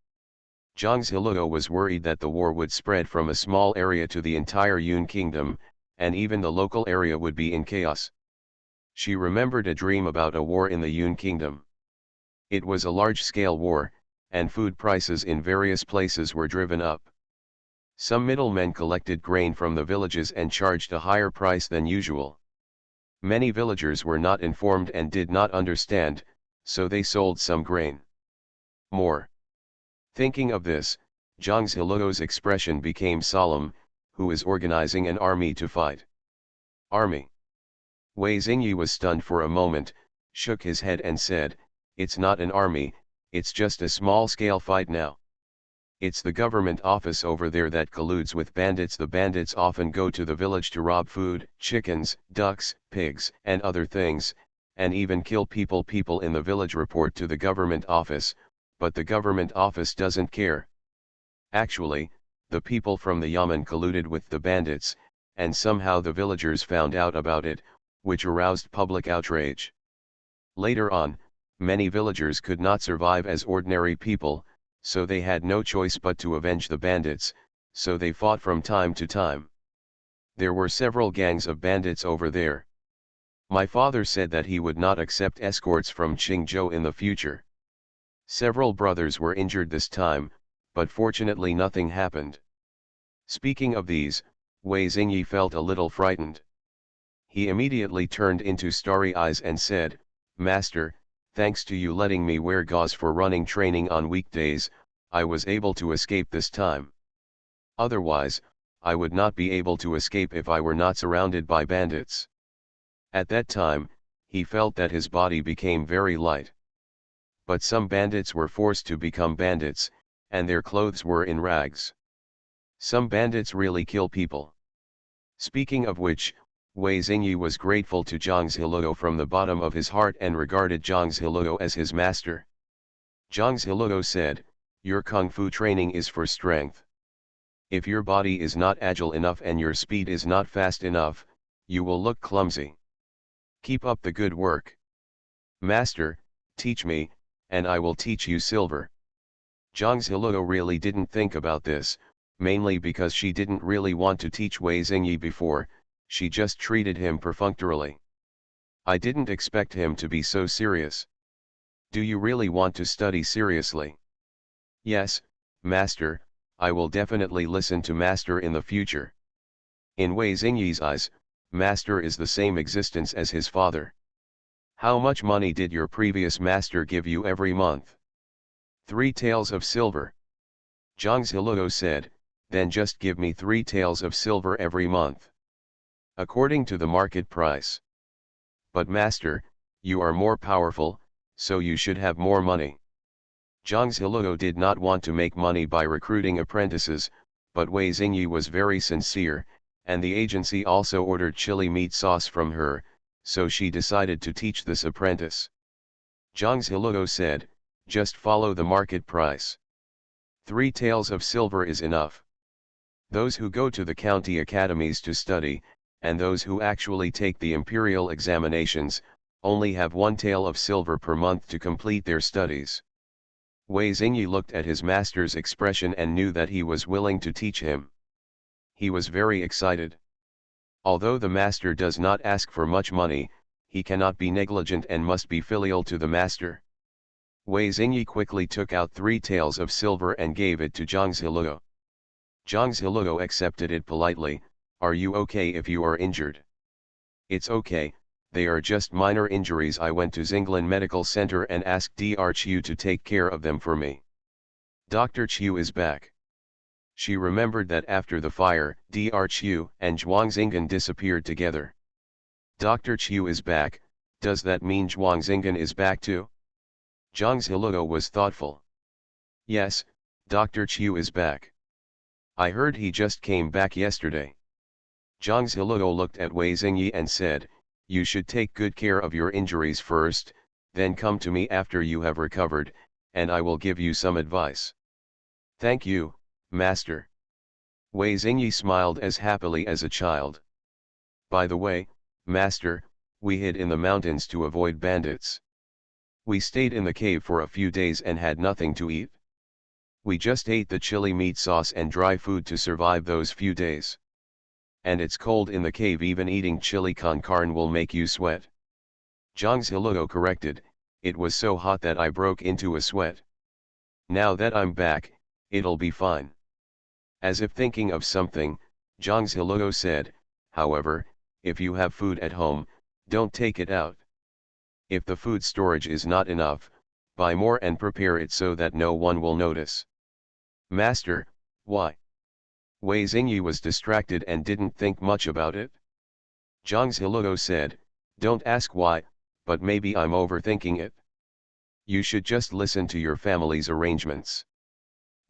Zhang Ziluo was worried that the war would spread from a small area to the entire Yun kingdom, and even the local area would be in chaos. She remembered a dream about a war in the Yun kingdom. It was a large-scale war, and food prices in various places were driven up. Some middlemen collected grain from the villages and charged a higher price than usual. Many villagers were not informed and did not understand, so they sold some grain more. Thinking of this, Zhang Ziluo's expression became solemn. "Who is organizing an army to fight?" "Army?" Wei Xingyi was stunned for a moment, shook his head and said, "It's not an army, it's just a small-scale fight now. It's the government office over there that colludes with bandits. The bandits often go to the village to rob food, chickens, ducks, pigs, and other things, and even kill people. People in the village report to the government office, but the government office doesn't care. Actually, the people from the Yamen colluded with the bandits, and somehow the villagers found out about it, which aroused public outrage. Later on, many villagers could not survive as ordinary people, so they had no choice but to avenge the bandits, so they fought from time to time. There were several gangs of bandits over there. My father said that he would not accept escorts from Qingzhou in the future. Several brothers were injured this time, but fortunately nothing happened." Speaking of these, Wei Xingyi felt a little frightened. He immediately turned into starry eyes and said, "Master, thanks to you letting me wear gauze for running training on weekdays, I was able to escape this time. Otherwise, I would not be able to escape if I were not surrounded by bandits." At that time, he felt that his body became very light. But some bandits were forced to become bandits, and their clothes were in rags. Some bandits really kill people. Speaking of which, Wei Xingyi was grateful to Zhang Ziluo from the bottom of his heart and regarded Zhang Ziluo as his master. Zhang Ziluo said, "Your kung fu training is for strength. If your body is not agile enough and your speed is not fast enough, you will look clumsy. Keep up the good work. Master, teach me, and I will teach you silver." Zhang Ziluo really didn't think about this, mainly because she didn't really want to teach Wei Xingyi before. She just treated him perfunctorily. "I didn't expect him to be so serious. Do you really want to study seriously?" Yes, Master, I will definitely listen to Master in the future. In Wei Xingyi's eyes, Master is the same existence as his father. How much money did your previous master give you every month? 3 taels of silver. Zhang Ziluo said, then just give me 3 taels of silver every month. According to the market price. But master, you are more powerful, so you should have more money. Zhang Ziluo did not want to make money by recruiting apprentices, but Wei Xingyi was very sincere, and the agency also ordered chili meat sauce from her, so she decided to teach this apprentice. Zhang Ziluo said, just follow the market price. 3 taels of silver is enough. Those who go to the county academies to study, and those who actually take the imperial examinations, only have 1 tael of silver per month to complete their studies. Wei Xingyi looked at his master's expression and knew that he was willing to teach him. He was very excited. Although the master does not ask for much money, he cannot be negligent and must be filial to the master. Wei Xingyi quickly took out 3 taels of silver and gave it to Zhang Ziluo. Zhang Ziluo accepted it politely. Are you okay if you are injured? It's okay, they are just minor injuries. I went to Xinglan Medical Center and asked Dr. Chiu to take care of them for me. Dr. Chiu is back. She remembered that after the fire, Dr. Chiu and Zhuang Xingan disappeared together. Dr. Chiu is back, does that mean Zhuang Xingan is back too? Zhang Ziluo was thoughtful. Yes, Dr. Chiu is back. I heard he just came back yesterday. Zhang Ziluo looked at Wei Xingyi and said, you should take good care of your injuries first, then come to me after you have recovered, and I will give you some advice. Thank you, Master. Wei Xingyi smiled as happily as a child. By the way, Master, we hid in the mountains to avoid bandits. We stayed in the cave for a few days and had nothing to eat. We just ate the chili meat sauce and dry food to survive those few days. And it's cold in the cave, even eating chili con carne will make you sweat. Zhang Ziluo corrected, it was so hot that I broke into a sweat. Now that I'm back, it'll be fine. As if thinking of something, Zhang Ziluo said, however, if you have food at home, don't take it out. If the food storage is not enough, buy more and prepare it so that no one will notice. Master, why? Wei Xingyi was distracted and didn't think much about it. Zhang Ziluo said, don't ask why, but maybe I'm overthinking it. You should just listen to your family's arrangements.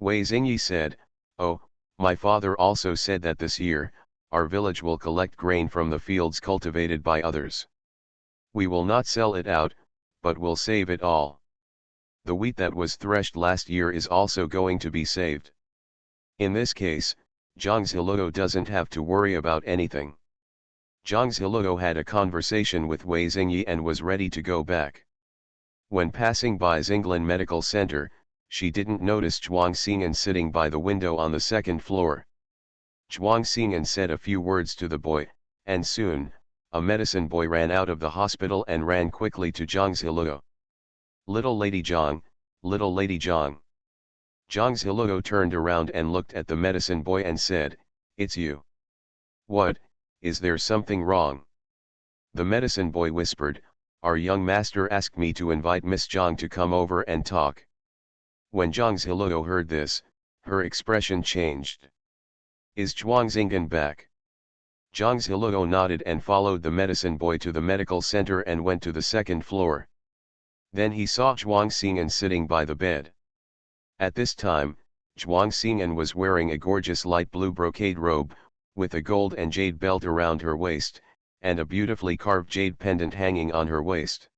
Wei Xingyi said, oh, my father also said that this year, our village will collect grain from the fields cultivated by others. We will not sell it out, but will save it all. The wheat that was threshed last year is also going to be saved. In this case, Zhang Ziluo doesn't have to worry about anything. Zhang Ziluo had a conversation with Wei Xingyi and was ready to go back. When passing by Xinglan Medical Center, she didn't notice Zhuang Xing'an sitting by the window on the 2nd floor. Zhuang Xing'an said a few words to the boy, and soon, a medicine boy ran out of the hospital and ran quickly to Zhang Ziluo. Little Lady Zhang, little Lady Zhang. Zhang Ziluo turned around and looked at the medicine boy and said, it's you. What, is there something wrong? The medicine boy whispered, our young master asked me to invite Miss Zhang to come over and talk. When Zhang Ziluo heard this, her expression changed. Is Zhuang Xingan back? Zhang Ziluo nodded and followed the medicine boy to the medical center and went to the 2nd floor. Then he saw Zhuang Xing'an sitting by the bed. At this time, Zhuang Xing'an was wearing a gorgeous light blue brocade robe, with a gold and jade belt around her waist, and a beautifully carved jade pendant hanging on her waist.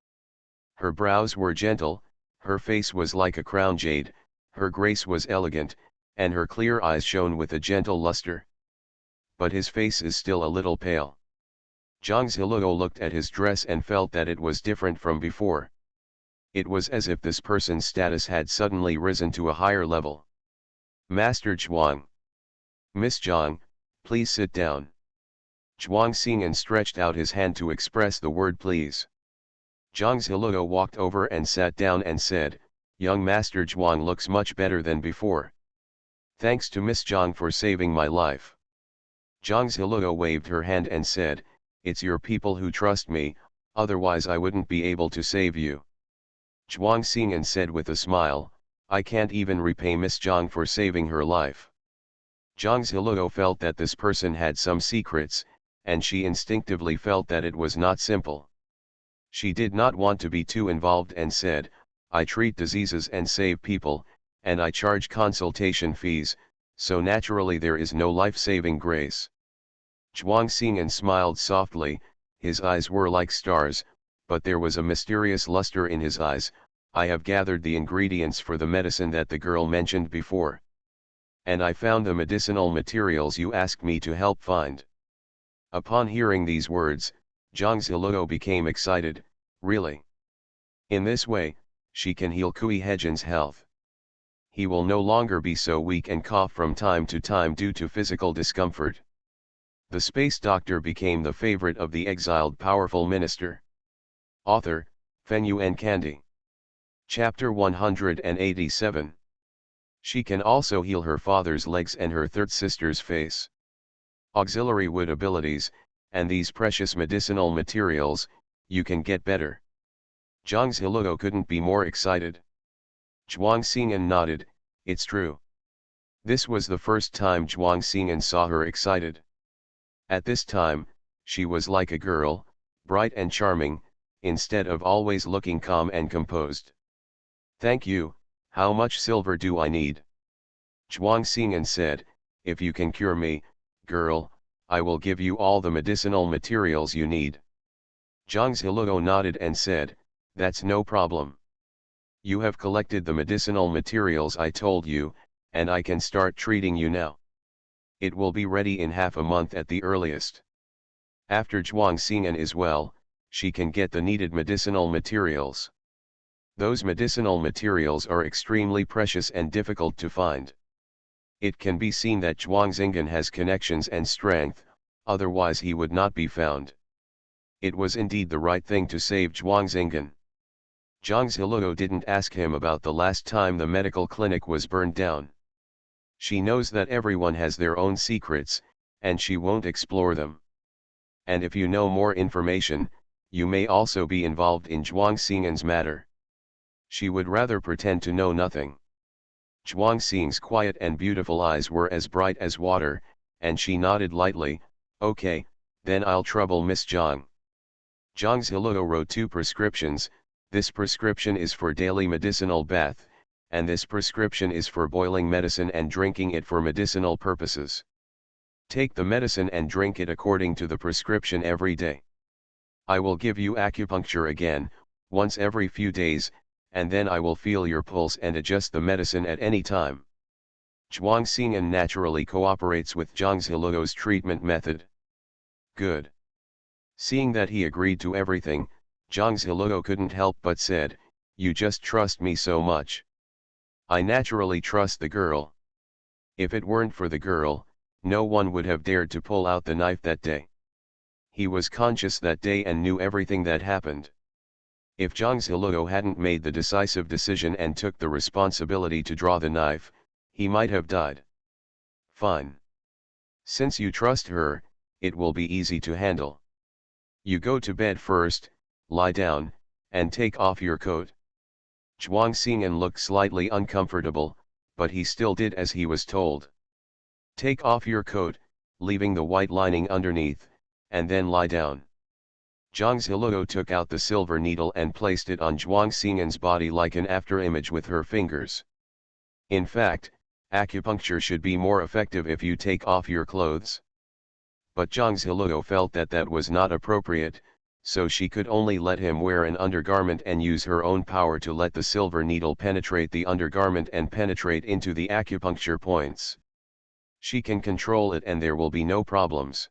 Her brows were gentle, her face was like a crown jade, her grace was elegant, and her clear eyes shone with a gentle luster. But his face is still a little pale. Zhang Ziluo looked at his dress and felt that it was different from before. It was as if this person's status had suddenly risen to a higher level. Master Zhuang. Miss Zhang, please sit down. Zhuang Xing'an stretched out his hand to express the word please. Zhang Ziluo walked over and sat down and said, Young Master Zhuang looks much better than before. Thanks to Miss Zhang for saving my life. Zhang Ziluo waved her hand and said, it's your people who trust me, otherwise I wouldn't be able to save you. Zhuang Xing'an said with a smile, I can't even repay Miss Zhang for saving her life. Zhang Ziluo felt that this person had some secrets, and she instinctively felt that it was not simple. She did not want to be too involved and said, I treat diseases and save people, and I charge consultation fees, so naturally there is no life-saving grace. Zhuang Xing'an smiled softly, his eyes were like stars, but there was a mysterious luster in his eyes. I have gathered the ingredients for the medicine that the girl mentioned before. And I found the medicinal materials you asked me to help find. Upon hearing these words, Zhang Ziluo became excited, really? In this way, she can heal Kui Hejan's health. He will no longer be so weak and cough from time to time due to physical discomfort. The space doctor became the favorite of the exiled powerful minister. Author, Fenyuan Candy. Chapter 187. She can also heal her father's legs and her third sister's face. Auxiliary wood abilities, and these precious medicinal materials, you can get better. Zhang Ziluo couldn't be more excited. Zhuang Xing'an nodded, it's true. This was the first time Zhuang Xing'an saw her excited. At this time, she was like a girl, bright and charming, instead of always looking calm and composed. Thank you, how much silver do I need? Zhuang Xing'an said, if you can cure me, girl, I will give you all the medicinal materials you need. Zhang Ziluo nodded and said, that's no problem. You have collected the medicinal materials I told you, and I can start treating you now. It will be ready in half a month at the earliest. After Zhuang Xing'an is well, she can get the needed medicinal materials. Those medicinal materials are extremely precious and difficult to find. It can be seen that Zhuang Xing'an has connections and strength, otherwise he would not be found. It was indeed the right thing to save Zhuang Xing'an. Zhang Ziluo didn't ask him about the last time the medical clinic was burned down. She knows that everyone has their own secrets, and she won't explore them. And if you know more information, you may also be involved in Zhuang Xing'an's matter. She would rather pretend to know nothing. Zhuang Xing's quiet and beautiful eyes were as bright as water, and she nodded lightly, okay, then I'll trouble Miss Zhang. Zhang Ziluo wrote 2 prescriptions. This prescription is for daily medicinal bath, and this prescription is for boiling medicine and drinking it for medicinal purposes. Take the medicine and drink it according to the prescription every day. I will give you acupuncture again, once every few days, and then I will feel your pulse and adjust the medicine at any time. Zhuang Xing'an naturally cooperates with Zhang Ziluo's treatment method. Good. Seeing that he agreed to everything, Zhang Ziluo couldn't help but said, you just trust me so much. I naturally trust the girl. If it weren't for the girl, no one would have dared to pull out the knife that day. He was conscious that day and knew everything that happened. If Zhang Ziluo hadn't made the decisive decision and took the responsibility to draw the knife, he might have died. Fine. Since you trust her, it will be easy to handle. You go to bed first, lie down, and take off your coat. Zhuang Xing'an looked slightly uncomfortable, but he still did as he was told. Take off your coat, leaving the white lining underneath, and then lie down. Zhang Ziluo took out the silver needle and placed it on Zhuang Xing'an's body like an afterimage with her fingers. In fact, acupuncture should be more effective if you take off your clothes. But Zhang Ziluo felt that that was not appropriate, so she could only let him wear an undergarment and use her own power to let the silver needle penetrate the undergarment and penetrate into the acupuncture points. She can control it and there will be no problems.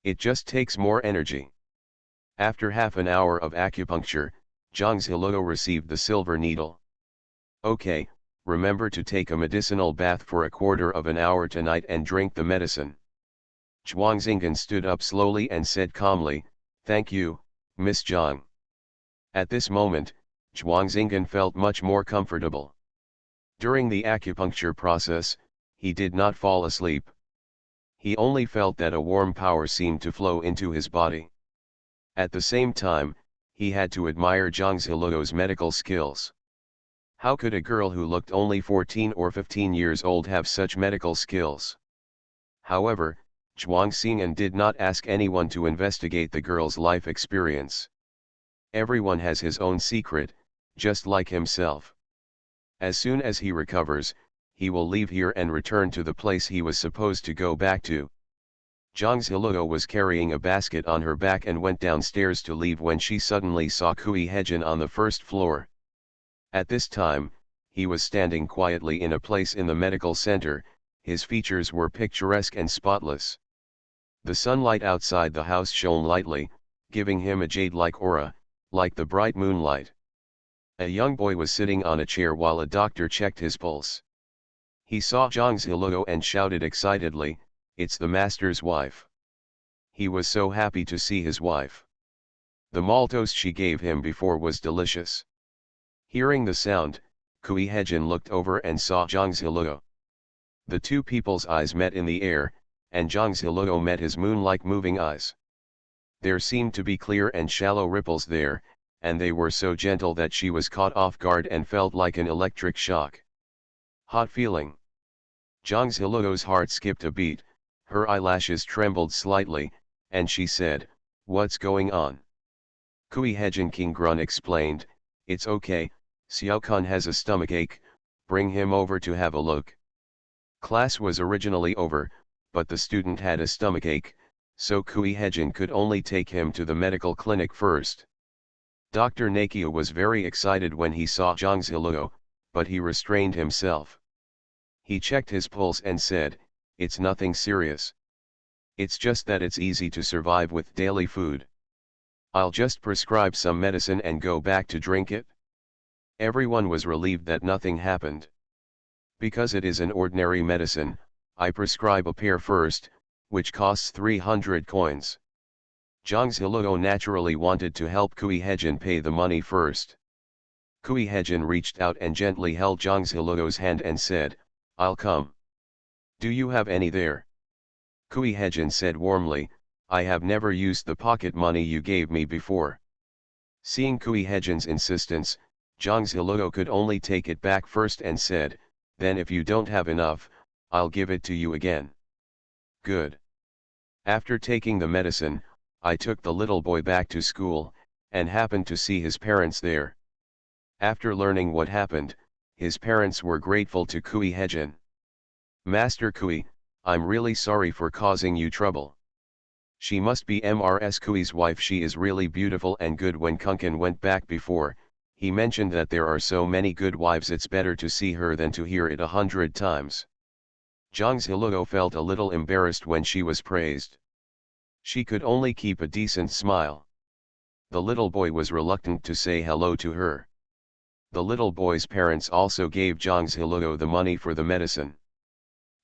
It just takes more energy. After half an hour of acupuncture, Zhang Ziluo received the silver needle. Okay, remember to take a medicinal bath for a quarter of an hour tonight and drink the medicine. Zhuang Xing'an stood up slowly and said calmly, thank you, Miss Zhang. At this moment, Zhuang Xinggan felt much more comfortable. During the acupuncture process, he did not fall asleep. He only felt that a warm power seemed to flow into his body. At the same time, he had to admire Zhang Ziluo's medical skills. How could a girl who looked only 14 or 15 years old have such medical skills? However, Zhuang Xingyan did not ask anyone to investigate the girl's life experience. Everyone has his own secret, just like himself. As soon as he recovers, he will leave here and return to the place he was supposed to go back to. Zhang Ziluo was carrying a basket on her back and went downstairs to leave when she suddenly saw Kui Hejin on the first floor. At this time, he was standing quietly in a place in the medical center. His features were picturesque and spotless. The sunlight outside the house shone lightly, giving him a jade-like aura, like the bright moonlight. A young boy was sitting on a chair while a doctor checked his pulse. He saw Zhang Ziluo and shouted excitedly, "It's the master's wife." He was so happy to see his wife. The maltose she gave him before was delicious. Hearing the sound, Kui Hejin looked over and saw Zhang Ziluo. The two people's eyes met in the air, and Zhang Ziluo met his moon-like moving eyes. There seemed to be clear and shallow ripples there, and they were so gentle that she was caught off guard and felt like an electric shock. Hot feeling. Zhang Ziluo's heart skipped a beat, her eyelashes trembled slightly, and she said, "What's going on?" Kui Hejin King Grun explained, "It's okay, Xiaokan has a stomachache, bring him over to have a look." Class was originally over, but the student had a stomachache, so Kui Hejin could only take him to the medical clinic first. Dr. Nakia was very excited when he saw Zhang Ziluo, but he restrained himself. He checked his pulse and said, "It's nothing serious. It's just that it's easy to survive with daily food. I'll just prescribe some medicine and go back to drink it." Everyone was relieved that nothing happened. "Because it is an ordinary medicine, I prescribe a pair first, which costs 300 coins. Zhang Ziluo naturally wanted to help Kui Hejin pay the money first. Kui Hejin reached out and gently held Zhang Ziluo's hand and said, "I'll come. Do you have any there?" Kui Hejin said warmly, "I have never used the pocket money you gave me before." Seeing Kui Hejin's insistence, Zhang Ziluo could only take it back first and said, "Then if you don't have enough, I'll give it to you again." "Good." After taking the medicine, I took the little boy back to school, and happened to see his parents there. After learning what happened, his parents were grateful to Kui Hejin. "Master Kui, I'm really sorry for causing you trouble. She must be Mrs. Kui's wife. She is really beautiful and good." When Kunkin went back before, he mentioned that there are so many good wives, it's better to see her than to hear it 100 times. Zhang Ziluo felt a little embarrassed when she was praised. She could only keep a decent smile. The little boy was reluctant to say hello to her. The little boy's parents also gave Zhang Ziluo the money for the medicine.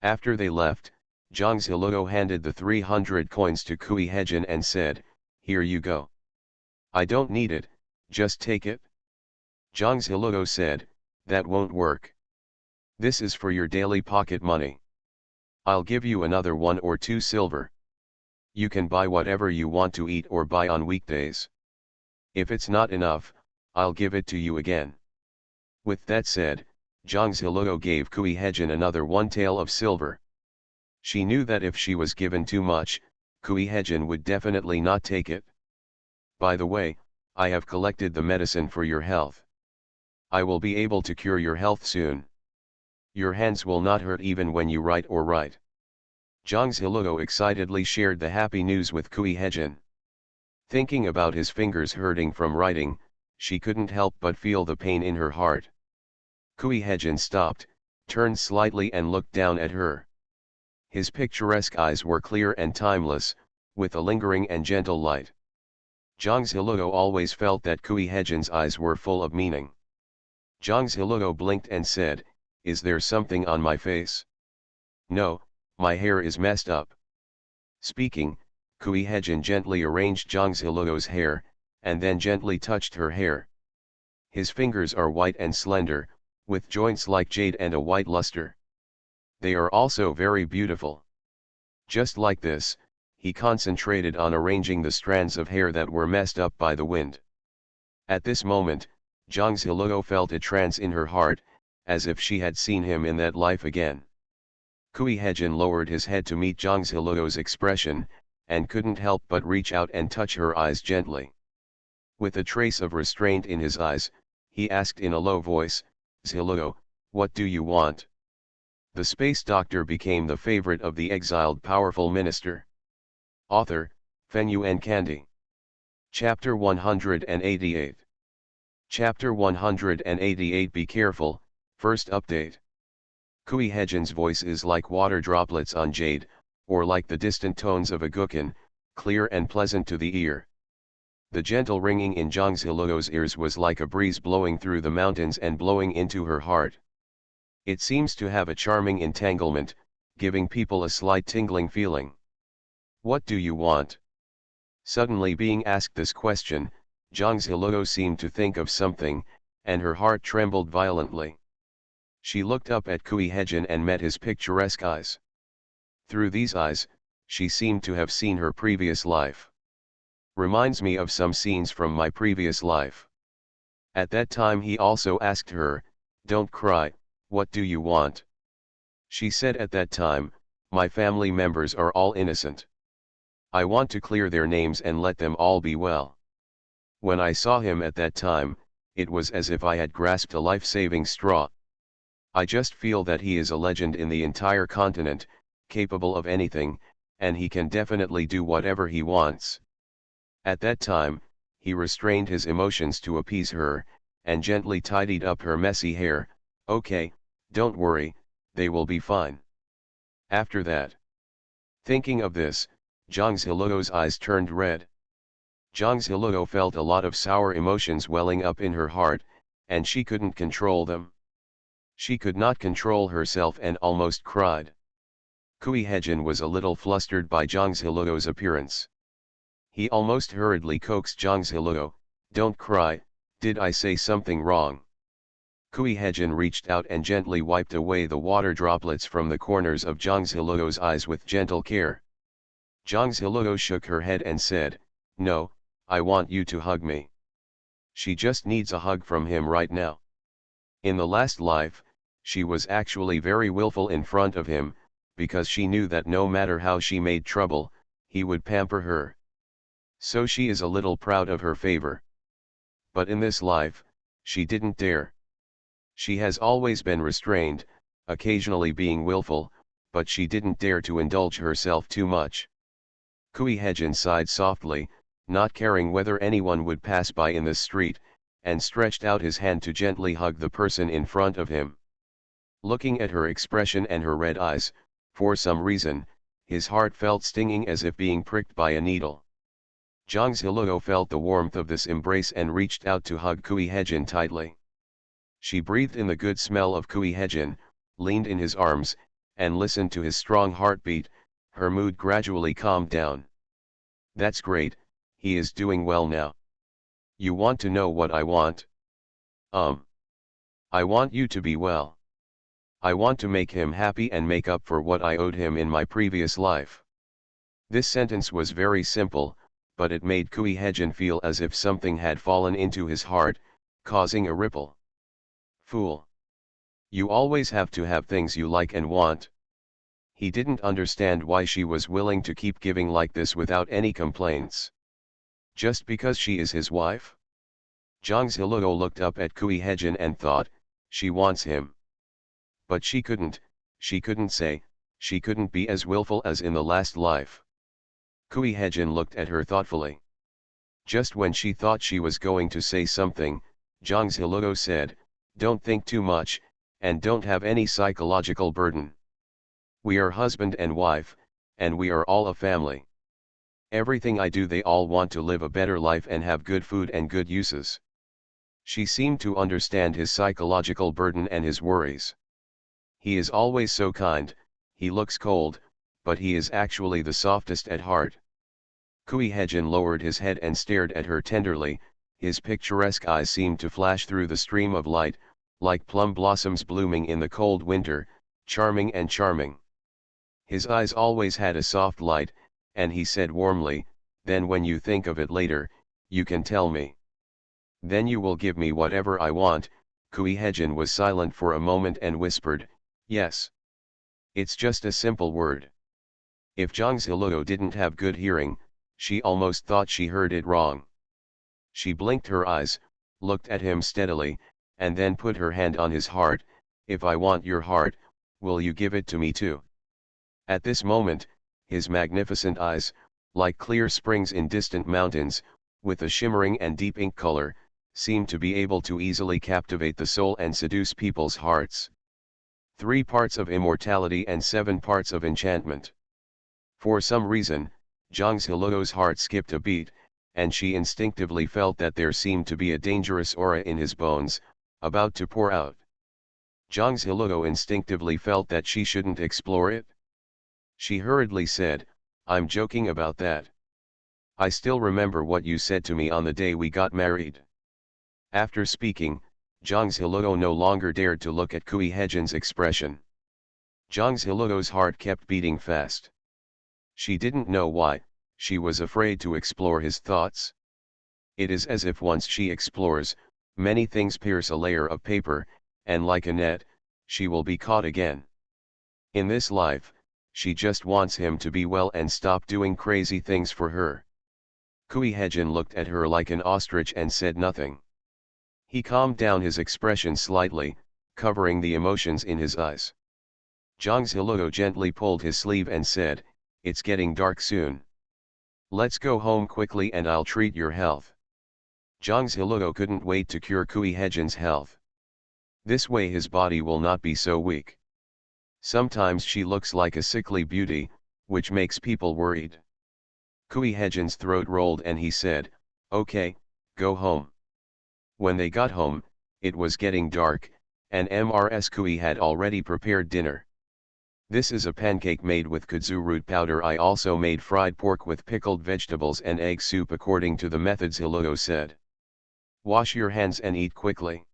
After they left, Zhang Ziluo handed the 300 coins to Kui Hejin and said, "Here you go. I don't need it, just take it." Zhang Ziluo said, "That won't work. This is for your daily pocket money. I'll give you another 1 or 2 silver. You can buy whatever you want to eat or buy on weekdays. If it's not enough, I'll give it to you again." With that said, Zhang Ziluo gave Kui Hejin another 1 tael of silver. She knew that if she was given too much, Kui Hejin would definitely not take it. "By the way, I have collected the medicine for your health. I will be able to cure your health soon. Your hands will not hurt even when you write or write." Zhang Ziluo excitedly shared the happy news with Kui Hejin. Thinking about his fingers hurting from writing, she couldn't help but feel the pain in her heart. Kui Hejin stopped, turned slightly and looked down at her. His picturesque eyes were clear and timeless, with a lingering and gentle light. Zhang Ziluo always felt that Kui Hejin's eyes were full of meaning. Zhang Ziluo blinked and said, "Is there something on my face?" "No, my hair is messed up." Speaking, Kui Hejin gently arranged Zhang Ziluo's hair, and then gently touched her hair. His fingers are white and slender, with joints like jade and a white luster. They are also very beautiful. Just like this, he concentrated on arranging the strands of hair that were messed up by the wind. At this moment, Zhang Ziluo felt a trance in her heart, as if she had seen him in that life again. Kui Hejin lowered his head to meet Zhang Ziluo's expression, and couldn't help but reach out and touch her eyes gently. With a trace of restraint in his eyes, he asked in a low voice, "Ziluo, what do you want?" The space doctor became the favorite of the exiled powerful minister. Author, Fenyuan Kandi. Chapter 188. Chapter 188. Be careful, first update. Kui Hejin's voice is like water droplets on jade, or like the distant tones of a guqin, clear and pleasant to the ear. The gentle ringing in Zhang Ziluo's ears was like a breeze blowing through the mountains and blowing into her heart. It seems to have a charming entanglement, giving people a slight tingling feeling. What do you want? Suddenly being asked this question, Zhang Ziluo seemed to think of something, and her heart trembled violently. She looked up at Kui Hejin and met his picturesque eyes. Through these eyes, she seemed to have seen her previous life. Reminds me of some scenes from my previous life. At that time he also asked her, "Don't cry, what do you want?" She said at that time, "My family members are all innocent. I want to clear their names and let them all be well." When I saw him at that time, it was as if I had grasped a life-saving straw. I just feel that he is a legend in the entire continent, capable of anything, and he can definitely do whatever he wants. At that time, he restrained his emotions to appease her, and gently tidied up her messy hair. "Okay, don't worry, they will be fine." After that, thinking of this, Zhang Ziluo's eyes turned red. Zhang Ziluo felt a lot of sour emotions welling up in her heart, and she couldn't control them. She could not control herself and almost cried. Kui Hejin was a little flustered by Zhang Ziluo's appearance. He almost hurriedly coaxed Zhang Ziluo, "Don't cry, did I say something wrong?" Kui Hejin reached out and gently wiped away the water droplets from the corners of Zhang Ziluo's eyes with gentle care. Zhang Ziluo shook her head and said, "No, I want you to hug me." She just needs a hug from him right now. In the last life, she was actually very willful in front of him, because she knew that no matter how she made trouble, he would pamper her. So she is a little proud of her favor. But in this life, she didn't dare. She has always been restrained, occasionally being willful, but she didn't dare to indulge herself too much. Kui Hejin sighed softly, not caring whether anyone would pass by in the street, and stretched out his hand to gently hug the person in front of him. Looking at her expression and her red eyes, for some reason, his heart felt stinging as if being pricked by a needle. Zhang Ziluo felt the warmth of this embrace and reached out to hug Kui Hejin tightly. She breathed in the good smell of Kui Hejin, leaned in his arms, and listened to his strong heartbeat. Her mood gradually calmed down. "That's great, he is doing well now. You want to know what I want?" I want you to be well. I want to make him happy and make up for what I owed him in my previous life." This sentence was very simple, but it made Kui Hejin feel as if something had fallen into his heart, causing a ripple. "Fool! You always have to have things you like and want." He didn't understand why she was willing to keep giving like this without any complaints. Just because she is his wife? Zhang Ziluo looked up at Kui Hejin and thought, she wants him. But she couldn't say, she couldn't be as willful as in the last life. Kui Hejin looked at her thoughtfully. Just when she thought she was going to say something, Zhang Ziluo said, "Don't think too much, and don't have any psychological burden. We are husband and wife, and we are all a family. Everything I do, they all want to live a better life and have good food and good uses." She seemed to understand his psychological burden and his worries. He is always so kind, he looks cold, but he is actually the softest at heart. Kui Hejin lowered his head and stared at her tenderly, his picturesque eyes seemed to flash through the stream of light, like plum blossoms blooming in the cold winter, charming and charming. His eyes always had a soft light, and he said warmly, "Then when you think of it later, you can tell me. Then you will give me whatever I want." Kui Hejin was silent for a moment and whispered, "Yes. It's just a simple word." If Zhang Ziluo didn't have good hearing, she almost thought she heard it wrong. She blinked her eyes, looked at him steadily, and then put her hand on his heart. "If I want your heart, will you give it to me too?" At this moment, his magnificent eyes, like clear springs in distant mountains, with a shimmering and deep ink color, seemed to be able to easily captivate the soul and seduce people's hearts. 3 parts of immortality and 7 parts of enchantment. For some reason, Zhang Ziluo's heart skipped a beat, and she instinctively felt that there seemed to be a dangerous aura in his bones, about to pour out. Zhang Ziluo instinctively felt that she shouldn't explore it. She hurriedly said, "I'm joking about that. I still remember what you said to me on the day we got married." After speaking, Zhang Ziluo no longer dared to look at Kui Hejin's expression. Zhang Ziluo's heart kept beating fast. She didn't know why, she was afraid to explore his thoughts. It is as if once she explores, many things pierce a layer of paper, and like a net, she will be caught again. In this life, she just wants him to be well and stop doing crazy things for her. Kui Hejin looked at her like an ostrich and said nothing. He calmed down his expression slightly, covering the emotions in his eyes. Zhang Ziluo gently pulled his sleeve and said, "It's getting dark soon. Let's go home quickly and I'll treat your health." Zhang Ziluo couldn't wait to cure Kui Hejin's health. This way his body will not be so weak. Sometimes she looks like a sickly beauty, which makes people worried. Kui Hejin's throat rolled and he said, "Okay, go home." When they got home, it was getting dark, and Mrs. Kui had already prepared dinner. "This is a pancake made with kudzu root powder. I also made fried pork with pickled vegetables and egg soup according to the methods," Ziluo said. "Wash your hands and eat quickly."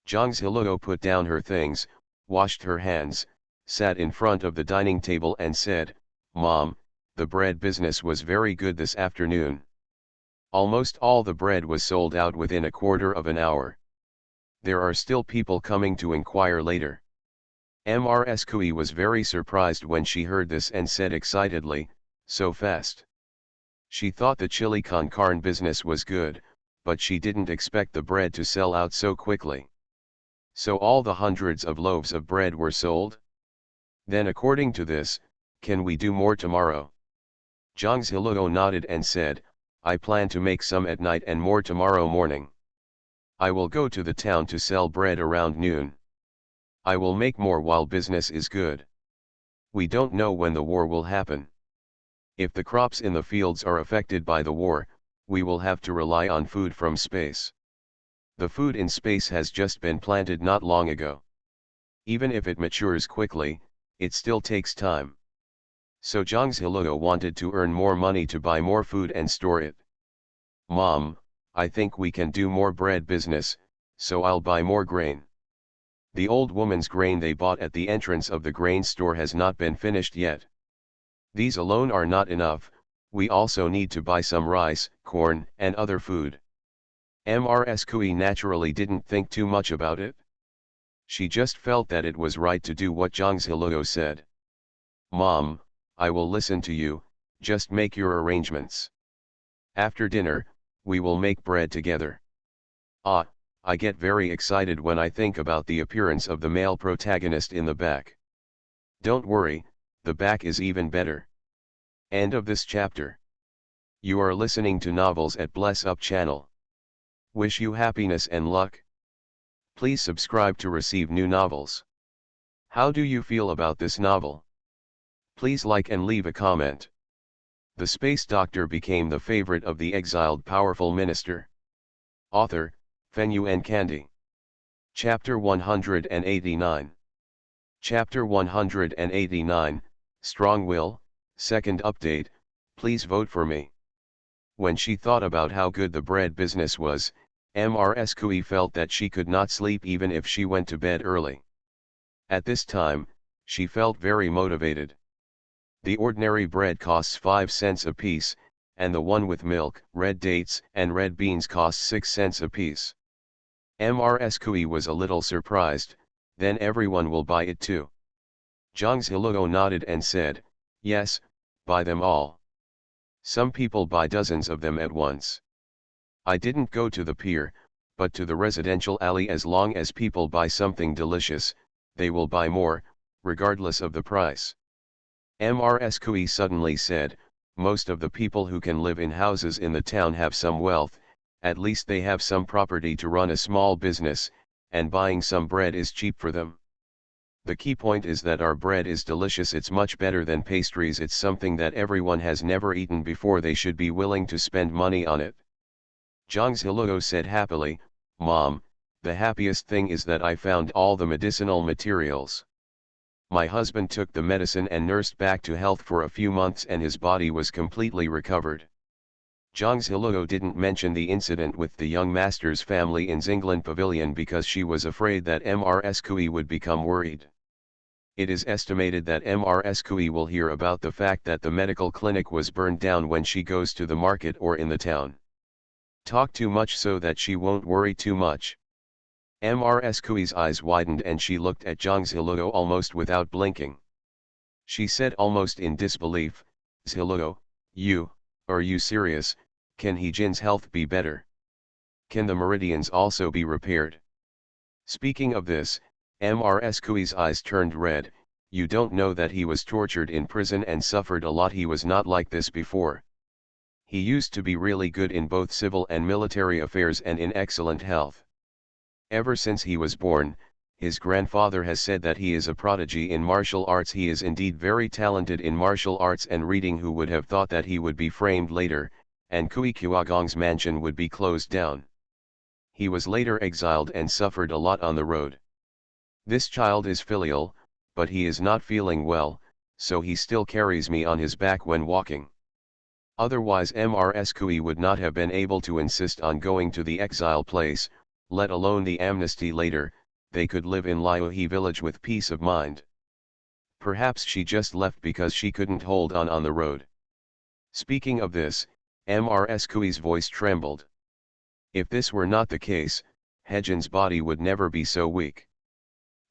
Zhang Ziluo put down her things, washed her hands, sat in front of the dining table and said, "Mom, the bread business was very good this afternoon. Almost all the bread was sold out within a quarter of an hour. There are still people coming to inquire later." Mrs. Kui was very surprised when she heard this and said excitedly, "So fast." She thought the chili con carne business was good, but she didn't expect the bread to sell out so quickly. "So all the hundreds of loaves of bread were sold? Then according to this, can we do more tomorrow?" Zhang Ziluo nodded and said, "I plan to make some at night and more tomorrow morning. I will go to the town to sell bread around noon. I will make more while business is good. We don't know when the war will happen. If the crops in the fields are affected by the war, we will have to rely on food from space. The food in space has just been planted not long ago. Even if it matures quickly, it still takes time." So Zhang Ziluo wanted to earn more money to buy more food and store it. "Mom, I think we can do more bread business, so I'll buy more grain. The old woman's grain they bought at the entrance of the grain store has not been finished yet. These alone are not enough, we also need to buy some rice, corn, and other food." Mrs. Kui naturally didn't think too much about it. She just felt that it was right to do what Zhang Ziluo said. "Mom, I will listen to you, just make your arrangements. After dinner, we will make bread together." "Ah, I get very excited when I think about the appearance of the male protagonist in the back." Don't worry, the back is even better. End of this chapter. You are listening to Novels at Bless Up channel. Wish you happiness and luck. Please subscribe to receive new novels. How do you feel about this novel? Please like and leave a comment. The space doctor became the favorite of the exiled powerful minister. Author, Fenyuan Candy. Chapter 189. Chapter 189, Strong Will, second update, please vote for me. When she thought about how good the bread business was, Ms. Kui felt that she could not sleep even if she went to bed early. At this time, she felt very motivated. The ordinary bread costs 5 cents a piece, and the one with milk, red dates, and red beans costs 6 cents a piece. Ms. Kui was a little surprised, then everyone will buy it too. Zhang Ziluo nodded and said, yes, buy them all. Some people buy dozens of them at once. I didn't go to the pier, but to the residential alley. As long as people buy something delicious, they will buy more, regardless of the price. Ms. Kui suddenly said, most of the people who can live in houses in the town have some wealth, at least they have some property to run a small business, and buying some bread is cheap for them. The key point is that our bread is delicious. It's much better than pastries. It's something that everyone has never eaten before. They should be willing to spend money on it. Zhang Ziluo said happily, Mom, the happiest thing is that I found all the medicinal materials. My husband took the medicine and nursed back to health for a few months and his body was completely recovered. Zhang Ziluo didn't mention the incident with the young master's family in Exiled Pavilion because she was afraid that Ms. Kui would become worried. It is estimated that Ms. Kui will hear about the fact that the medical clinic was burned down when she goes to the market or in the town. Talk too much so that she won't worry too much. Ms. Kui's eyes widened and she looked at Zhang Ziluo almost without blinking. She said almost in disbelief, Ziluo, are you serious? Can Hejin's health be better? Can the meridians also be repaired? Speaking of this, Ms. Kui's eyes turned red. You don't know that he was tortured in prison and suffered a lot. He was not like this before. He used to be really good in both civil and military affairs and in excellent health. Ever since he was born, his grandfather has said that he is a prodigy in martial arts. He is indeed very talented in martial arts and reading. Who would have thought that he would be framed later, and Kui Kuagong's mansion would be closed down? He was later exiled and suffered a lot on the road. This child is filial, but he is not feeling well, so he still carries me on his back when walking. Otherwise Ms. Kui would not have been able to insist on going to the exile place, let alone the amnesty later. They could live in Liuhe village with peace of mind. Perhaps she just left because she couldn't hold on the road. Speaking of this, Ms. Kui's voice trembled. If this were not the case, Hejin's body would never be so weak.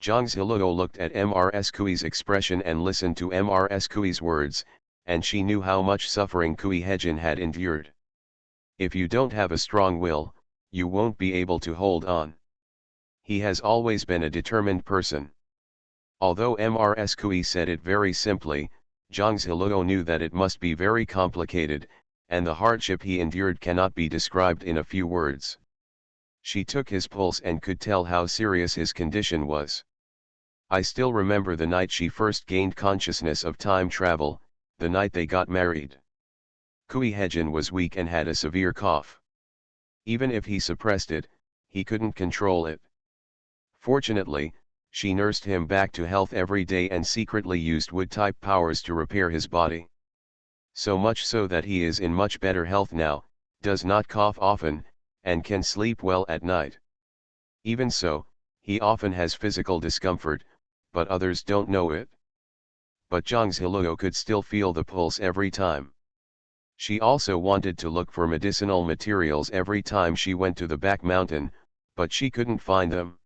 Zhang Ziluo looked at Ms. Kui's expression and listened to Ms. Kui's words, and she knew how much suffering Kui Hejin had endured. If you don't have a strong will, you won't be able to hold on. He has always been a determined person. Although Ms. Kui said it very simply, Zhang Ziluo knew that it must be very complicated, and the hardship he endured cannot be described in a few words. She took his pulse and could tell how serious his condition was. I still remember the night she first gained consciousness of time travel, the night they got married. Kui Hejin was weak and had a severe cough. Even if he suppressed it, he couldn't control it. Fortunately, she nursed him back to health every day and secretly used wood-type powers to repair his body. So much so that he is in much better health now, does not cough often, and can sleep well at night. Even so, he often has physical discomfort, but others don't know it. But Zhang Ziluo could still feel the pulse every time. She also wanted to look for medicinal materials every time she went to the back mountain, but she couldn't find them.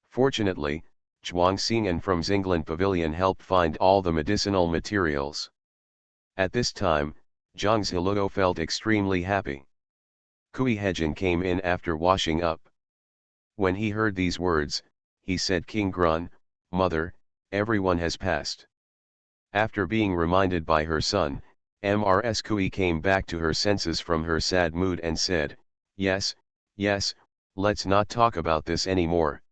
Fortunately, Zhuang Xing'an from Exiled Pavilion helped find all the medicinal materials. At this time, Zhang Ziluo felt extremely happy. Kui Hejin came in after washing up. When he heard these words, he said, King Grun, Mother, everyone has passed. After being reminded by her son, Ms. Kui came back to her senses from her sad mood and said, Yes, let's not talk about this anymore.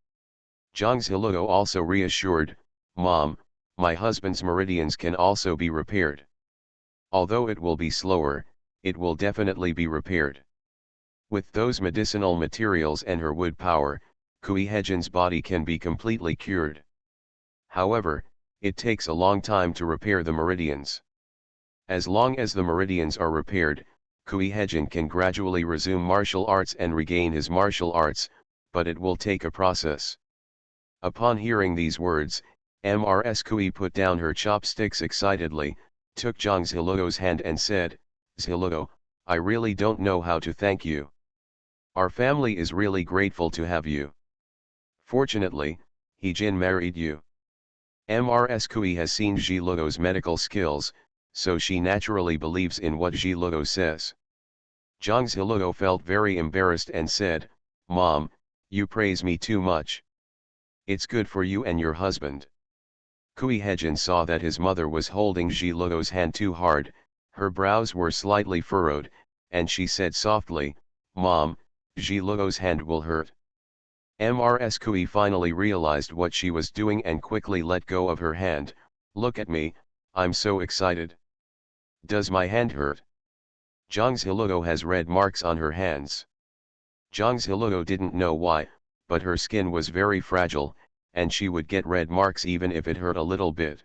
Zhang Ziluo also reassured, Mom, my husband's meridians can also be repaired. Although it will be slower, it will definitely be repaired. With those medicinal materials and her wood power, Kui Hejin's body can be completely cured. However, it takes a long time to repair the meridians. As long as the meridians are repaired, Kui Hejin can gradually resume martial arts and regain his martial arts, but it will take a process. Upon hearing these words, Mrs. Kui put down her chopsticks excitedly, took Zhang Ziluo's hand and said, "Ziluo, I really don't know how to thank you. Our family is really grateful to have you. Fortunately, Hejin married you." Mrs. Kui has seen Ziluo's medical skills, so she naturally believes in what Ziluo says. Zhang Ziluo felt very embarrassed and said, "Mom, you praise me too much. It's good for you and your husband." Kui Hejin saw that his mother was holding Ziluo's hand too hard, her brows were slightly furrowed, and she said softly, "Mom, Ziluo's hand will hurt." Mrs. Kui finally realized what she was doing and quickly let go of her hand. "Look at me, I'm so excited. Does my hand hurt?" Zhang Ziluo has red marks on her hands. Zhang Ziluo didn't know why, but her skin was very fragile, and she would get red marks even if it hurt a little bit.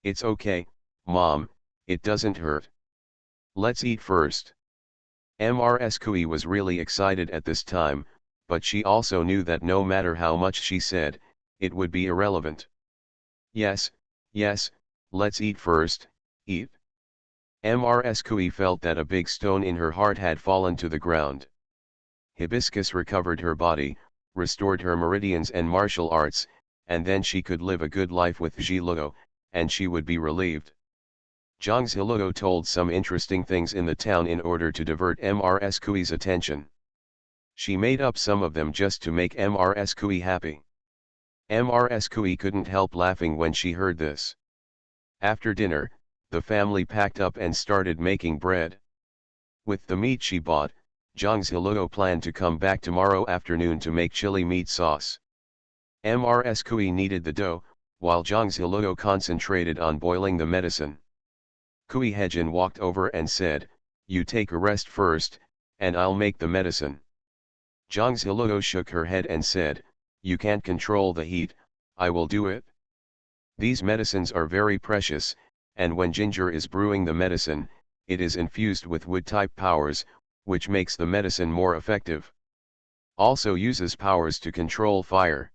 "It's okay, Mom, it doesn't hurt. Let's eat first." Mrs. Kui was really excited at this time, but she also knew that no matter how much she said, it would be irrelevant. Yes, let's eat first, eat." Mrs. Kui felt that a big stone in her heart had fallen to the ground. Hibiscus recovered her body, restored her meridians and martial arts, and then she could live a good life with Ziluo, and she would be relieved. Zhang Ziluo told some interesting things in the town in order to divert Mrs. Kui's attention. She made up some of them just to make Mrs. Kui happy. Mrs. Kui couldn't help laughing when she heard this. After dinner, the family packed up and started making bread. With the meat she bought, Zhang Ziluo planned to come back tomorrow afternoon to make chili meat sauce. Mrs. Kui kneaded the dough, while Zhang Ziluo concentrated on boiling the medicine. Kui Hejin walked over and said, "You take a rest first, and I'll make the medicine." Zhang Ziluo shook her head and said, "You can't control the heat, I will do it." These medicines are very precious, and when ginger is brewing the medicine, it is infused with wood-type powers, which makes the medicine more effective. Also uses powers to control fire.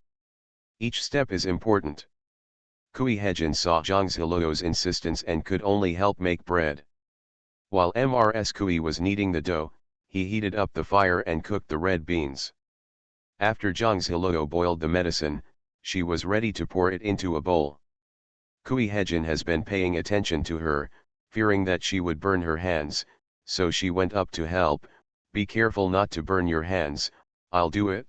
Each step is important. Kui Hejin saw Zhang Ziluo's insistence and could only help make bread. While Mrs. Kui was kneading the dough, he heated up the fire and cooked the red beans. After Zhang Ziluo boiled the medicine, she was ready to pour it into a bowl. Kui Hejin has been paying attention to her, fearing that she would burn her hands, so she went up to help. "Be careful not to burn your hands, I'll do it."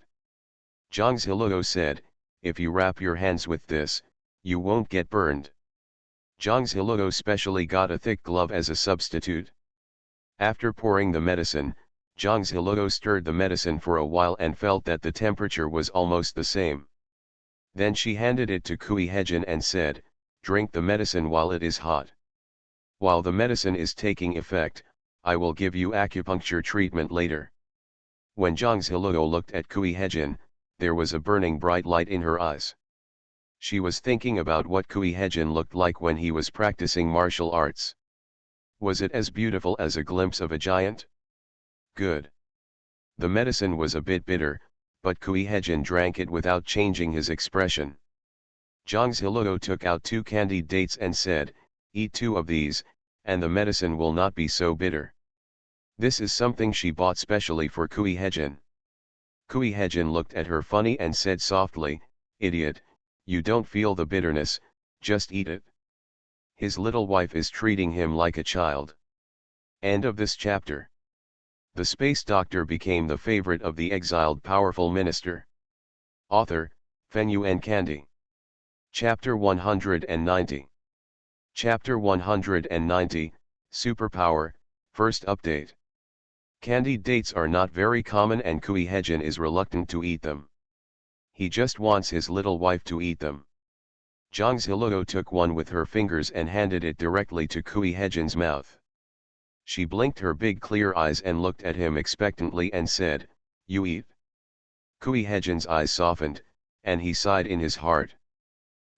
Zhang Ziluo said, "If you wrap your hands with this, you won't get burned." Zhang Ziluo specially got a thick glove as a substitute. After pouring the medicine, Zhang Ziluo stirred the medicine for a while and felt that the temperature was almost the same. Then she handed it to Kui Hejin and said, "Drink the medicine while it is hot. While the medicine is taking effect, I will give you acupuncture treatment later." When Zhang Ziluo looked at Kui Hejin, there was a burning bright light in her eyes. She was thinking about what Kui Hejin looked like when he was practicing martial arts. Was it as beautiful as a glimpse of a giant? Good. The medicine was a bit bitter, but Kui Hejin drank it without changing his expression. Zhang Ziluo took out 2 candied dates and said, "Eat 2 of these, and the medicine will not be so bitter." This is something she bought specially for Kui Hejin. Kui Hejin looked at her funny and said softly, "Idiot, you don't feel the bitterness, just eat it." His little wife is treating him like a child. End of this chapter. The space doctor became the favorite of the exiled powerful minister. Author, Fenyuan Candy. Chapter 190. Chapter 190, Superpower, First Update. Candied dates are not very common and Kui Hejin is reluctant to eat them. He just wants his little wife to eat them. Zhang Ziluo took one with her fingers and handed it directly to Kui Hejin's mouth. She blinked her big clear eyes and looked at him expectantly and said, "You eat?" Kui Hejin's eyes softened, and he sighed in his heart.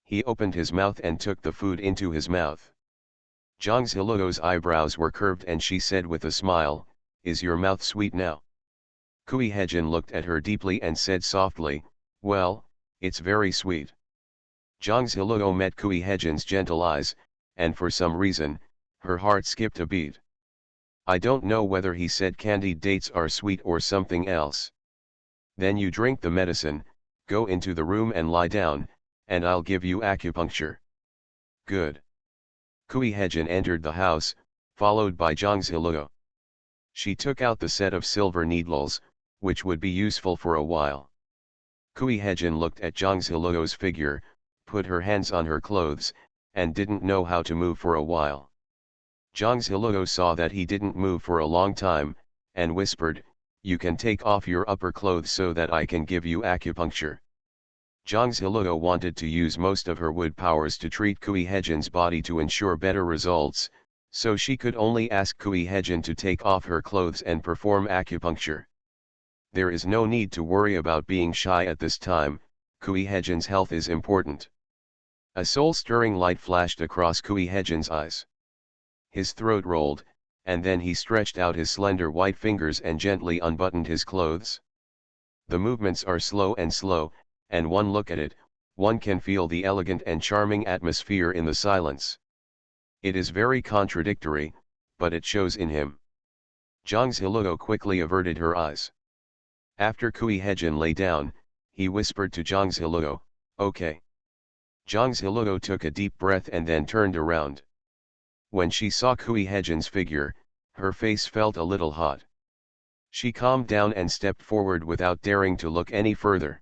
He opened his mouth and took the food into his mouth. Zhang Ziluo's eyebrows were curved and she said with a smile, "Is your mouth sweet now?" Kui Hejin looked at her deeply and said softly, "Well, it's very sweet." Zhang Ziluo met Kui Hejin's gentle eyes, and for some reason, her heart skipped a beat. I don't know whether he said candied dates are sweet or something else. Then you drink the medicine, go into the room and lie down, and I'll give you acupuncture. Good. Kui Hejin entered the house, followed by Zhang Ziluo. She took out the set of silver needles, which would be useful for a while. Kui Hejin looked at Zhang Ziluo's figure, put her hands on her clothes, and didn't know how to move for a while. Zhang Ziluo saw that he didn't move for a long time, and whispered, "You can take off your upper clothes so that I can give you acupuncture." Zhang Ziluo wanted to use most of her wood powers to treat Kui Hejin's body to ensure better results, so she could only ask Kui Hejin to take off her clothes and perform acupuncture. There is no need to worry about being shy at this time, Kui Hejin's health is important. A soul-stirring light flashed across Kui Hejin's eyes. His throat rolled, and then he stretched out his slender white fingers and gently unbuttoned his clothes. The movements are slow, and one look at it, one can feel the elegant and charming atmosphere in the silence. It is very contradictory, but it shows in him. Zhang Ziluo quickly averted her eyes. After Kui Hejin lay down, he whispered to Zhang Ziluo, "Okay." Zhang Ziluo took a deep breath and then turned around. When she saw Kui Hejin's figure, her face felt a little hot. She calmed down and stepped forward without daring to look any further.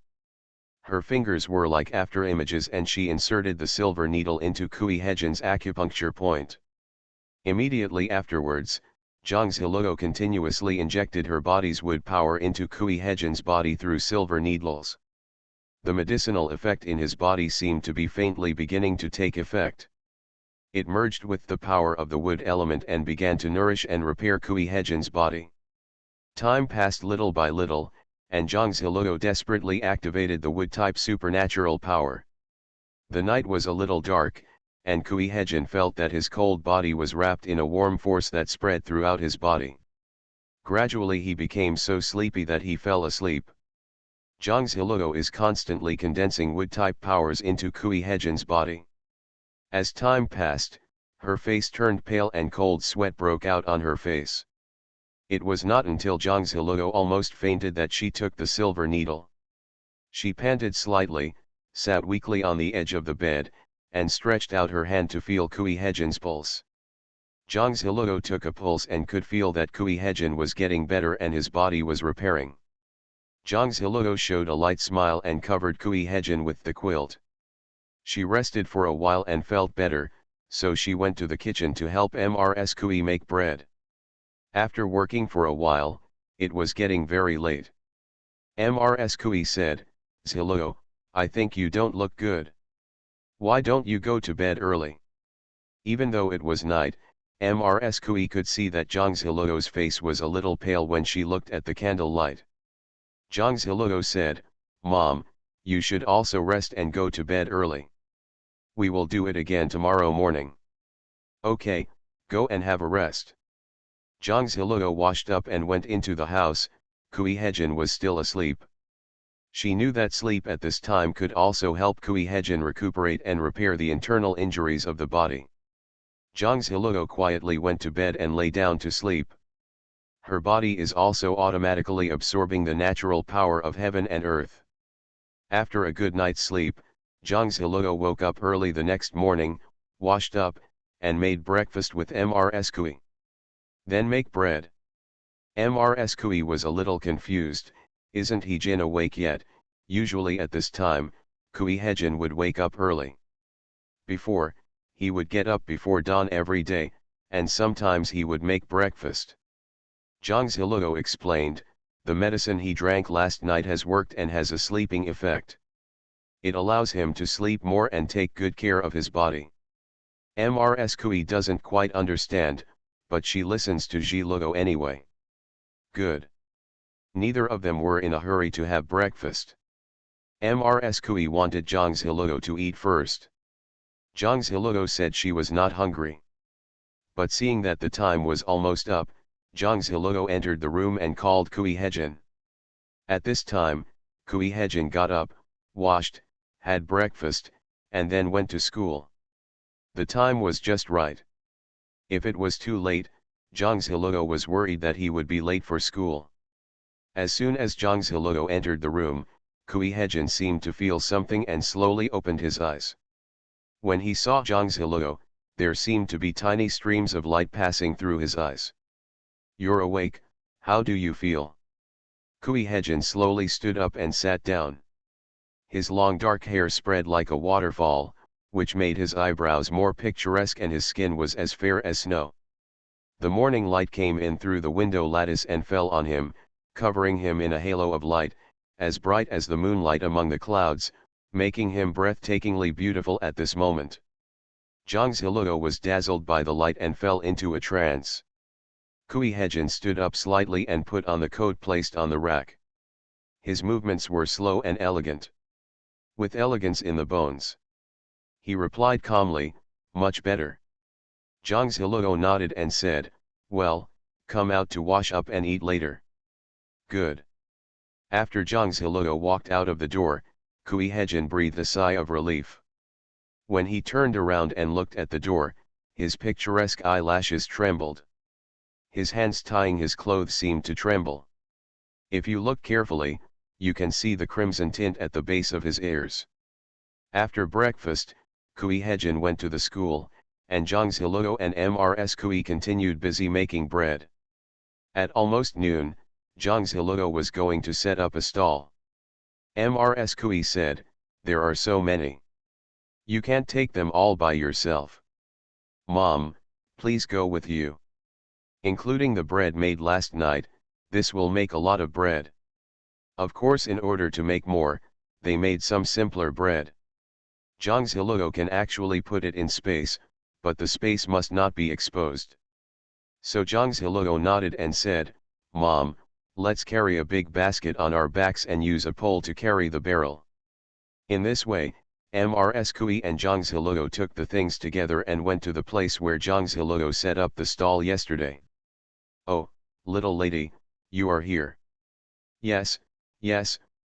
Her fingers were like after images and she inserted the silver needle into Kui Hejin's acupuncture point. Immediately afterwards, Zhang Ziluo continuously injected her body's wood power into Kui Hejin's body through silver needles. The medicinal effect in his body seemed to be faintly beginning to take effect. It merged with the power of the wood element and began to nourish and repair Kui Hejin's body. Time passed little by little, and Zhang Ziluo desperately activated the wood-type supernatural power. The night was a little dark, and Kui Hejin felt that his cold body was wrapped in a warm force that spread throughout his body. Gradually he became so sleepy that he fell asleep. Zhang Ziluo is constantly condensing wood-type powers into Kui Hejin's body. As time passed, her face turned pale and cold sweat broke out on her face. It was not until Zhang Ziluo almost fainted that she took the silver needle. She panted slightly, sat weakly on the edge of the bed, and stretched out her hand to feel Kui Hejin's pulse. Zhang Ziluo took a pulse and could feel that Kui Hejin was getting better and his body was repairing. Zhang Ziluo showed a light smile and covered Kui Hejin with the quilt. She rested for a while and felt better, so she went to the kitchen to help Ms. Kui make bread. After working for a while, it was getting very late. Ms. Kui said, "Ziluo, I think you don't look good. Why don't you go to bed early?" Even though it was night, Ms. Kui could see that Zhang Ziluo's face was a little pale when she looked at the candle light. Zhang Ziluo said, "Mom, you should also rest and go to bed early. We will do it again tomorrow morning." "Okay, go and have a rest." Zhang Ziluo washed up and went into the house. Kui Hejin was still asleep. She knew that sleep at this time could also help Kui Hejin recuperate and repair the internal injuries of the body. Zhang Ziluo quietly went to bed and lay down to sleep. Her body is also automatically absorbing the natural power of heaven and earth. After a good night's sleep, Zhang Ziluo woke up early the next morning, washed up, and made breakfast with Ms. Kui. "Then make bread." Ms. Kui was a little confused. Isn't he Jin awake yet? Usually at this time, Kui Hejin would wake up early. Before, he would get up before dawn every day, and sometimes he would make breakfast. Zhang Ziluo explained, "The medicine he drank last night has worked and has a sleeping effect. It allows him to sleep more and take good care of his body." Ms. Kui doesn't quite understand, but she listens to Ziluo anyway. Good. Neither of them were in a hurry to have breakfast. Ms. Kui wanted Zhang Ziluo to eat first. Zhang Ziluo said she was not hungry. but seeing that the time was almost up, Zhang Ziluo entered the room and called Kui Hejin. At this time, Kui Hejin got up, washed, had breakfast, and then went to school. The time was just right. If it was too late, Zhang Ziluo was worried that he would be late for school. As soon as Zhang Ziluo entered the room, Kui Hejin seemed to feel something and slowly opened his eyes. When he saw Zhang Ziluo, there seemed to be tiny streams of light passing through his eyes. "You're awake, how do you feel?" Kui Hejin slowly stood up and sat down. His long dark hair spread like a waterfall, which made his eyebrows more picturesque, and his skin was as fair as snow. The morning light came in through the window lattice and fell on him, covering him in a halo of light, as bright as the moonlight among the clouds, making him breathtakingly beautiful at this moment. Zhang Ziluo was dazzled by the light and fell into a trance. Kui Hejin stood up slightly and put on the coat placed on the rack. His movements were slow and elegant. With elegance in the bones. He replied calmly, "Much better." Zhang Ziluo nodded and said, "Well, come out to wash up and eat later." "Good." After Zhang Ziluo walked out of the door, Kui Hejin breathed a sigh of relief. When he turned around and looked at the door, his picturesque eyelashes trembled. His hands tying his clothes seemed to tremble. If you look carefully, you can see the crimson tint at the base of his ears. After breakfast, Kui Hejin went to the school, and Zhang Ziluo and Mrs. Kui continued busy making bread. At almost noon, Zhang Ziluo was going to set up a stall. Mrs. Kui said, "There are so many. You can't take them all by yourself. Mom, please go with you. Including the bread made last night, this will make a lot of bread." Of course, in order to make more, they made some simpler bread. Zhang Ziluo can actually put it in space, but the space must not be exposed. So Zhang Ziluo nodded and said, "Mom, let's carry a big basket on our backs and use a pole to carry the barrel." In this way, Mrs. Kui and Zhang Ziluo took the things together and went to the place where Zhang Ziluo set up the stall yesterday. "Oh, little lady, you are here." Yes,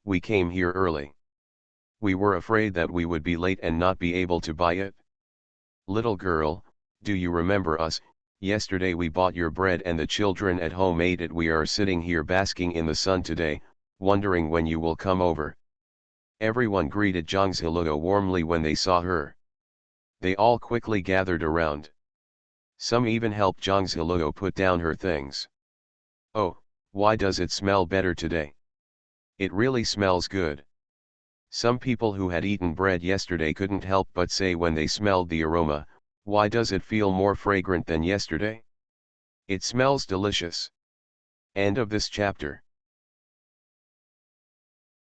we came here early. We were afraid that we would be late and not be able to buy it." "Little girl, do you remember us? Yesterday we bought your bread and the children at home ate it. We are sitting here basking in the sun today, wondering when you will come over." Everyone greeted Zhang Ziluo warmly when they saw her. They all quickly gathered around. Some even helped Zhang Ziluo put down her things. "Oh, why does it smell better today? It really smells good." Some people who had eaten bread yesterday couldn't help but say when they smelled the aroma, "Why does it feel more fragrant than yesterday? It smells delicious." End of this chapter.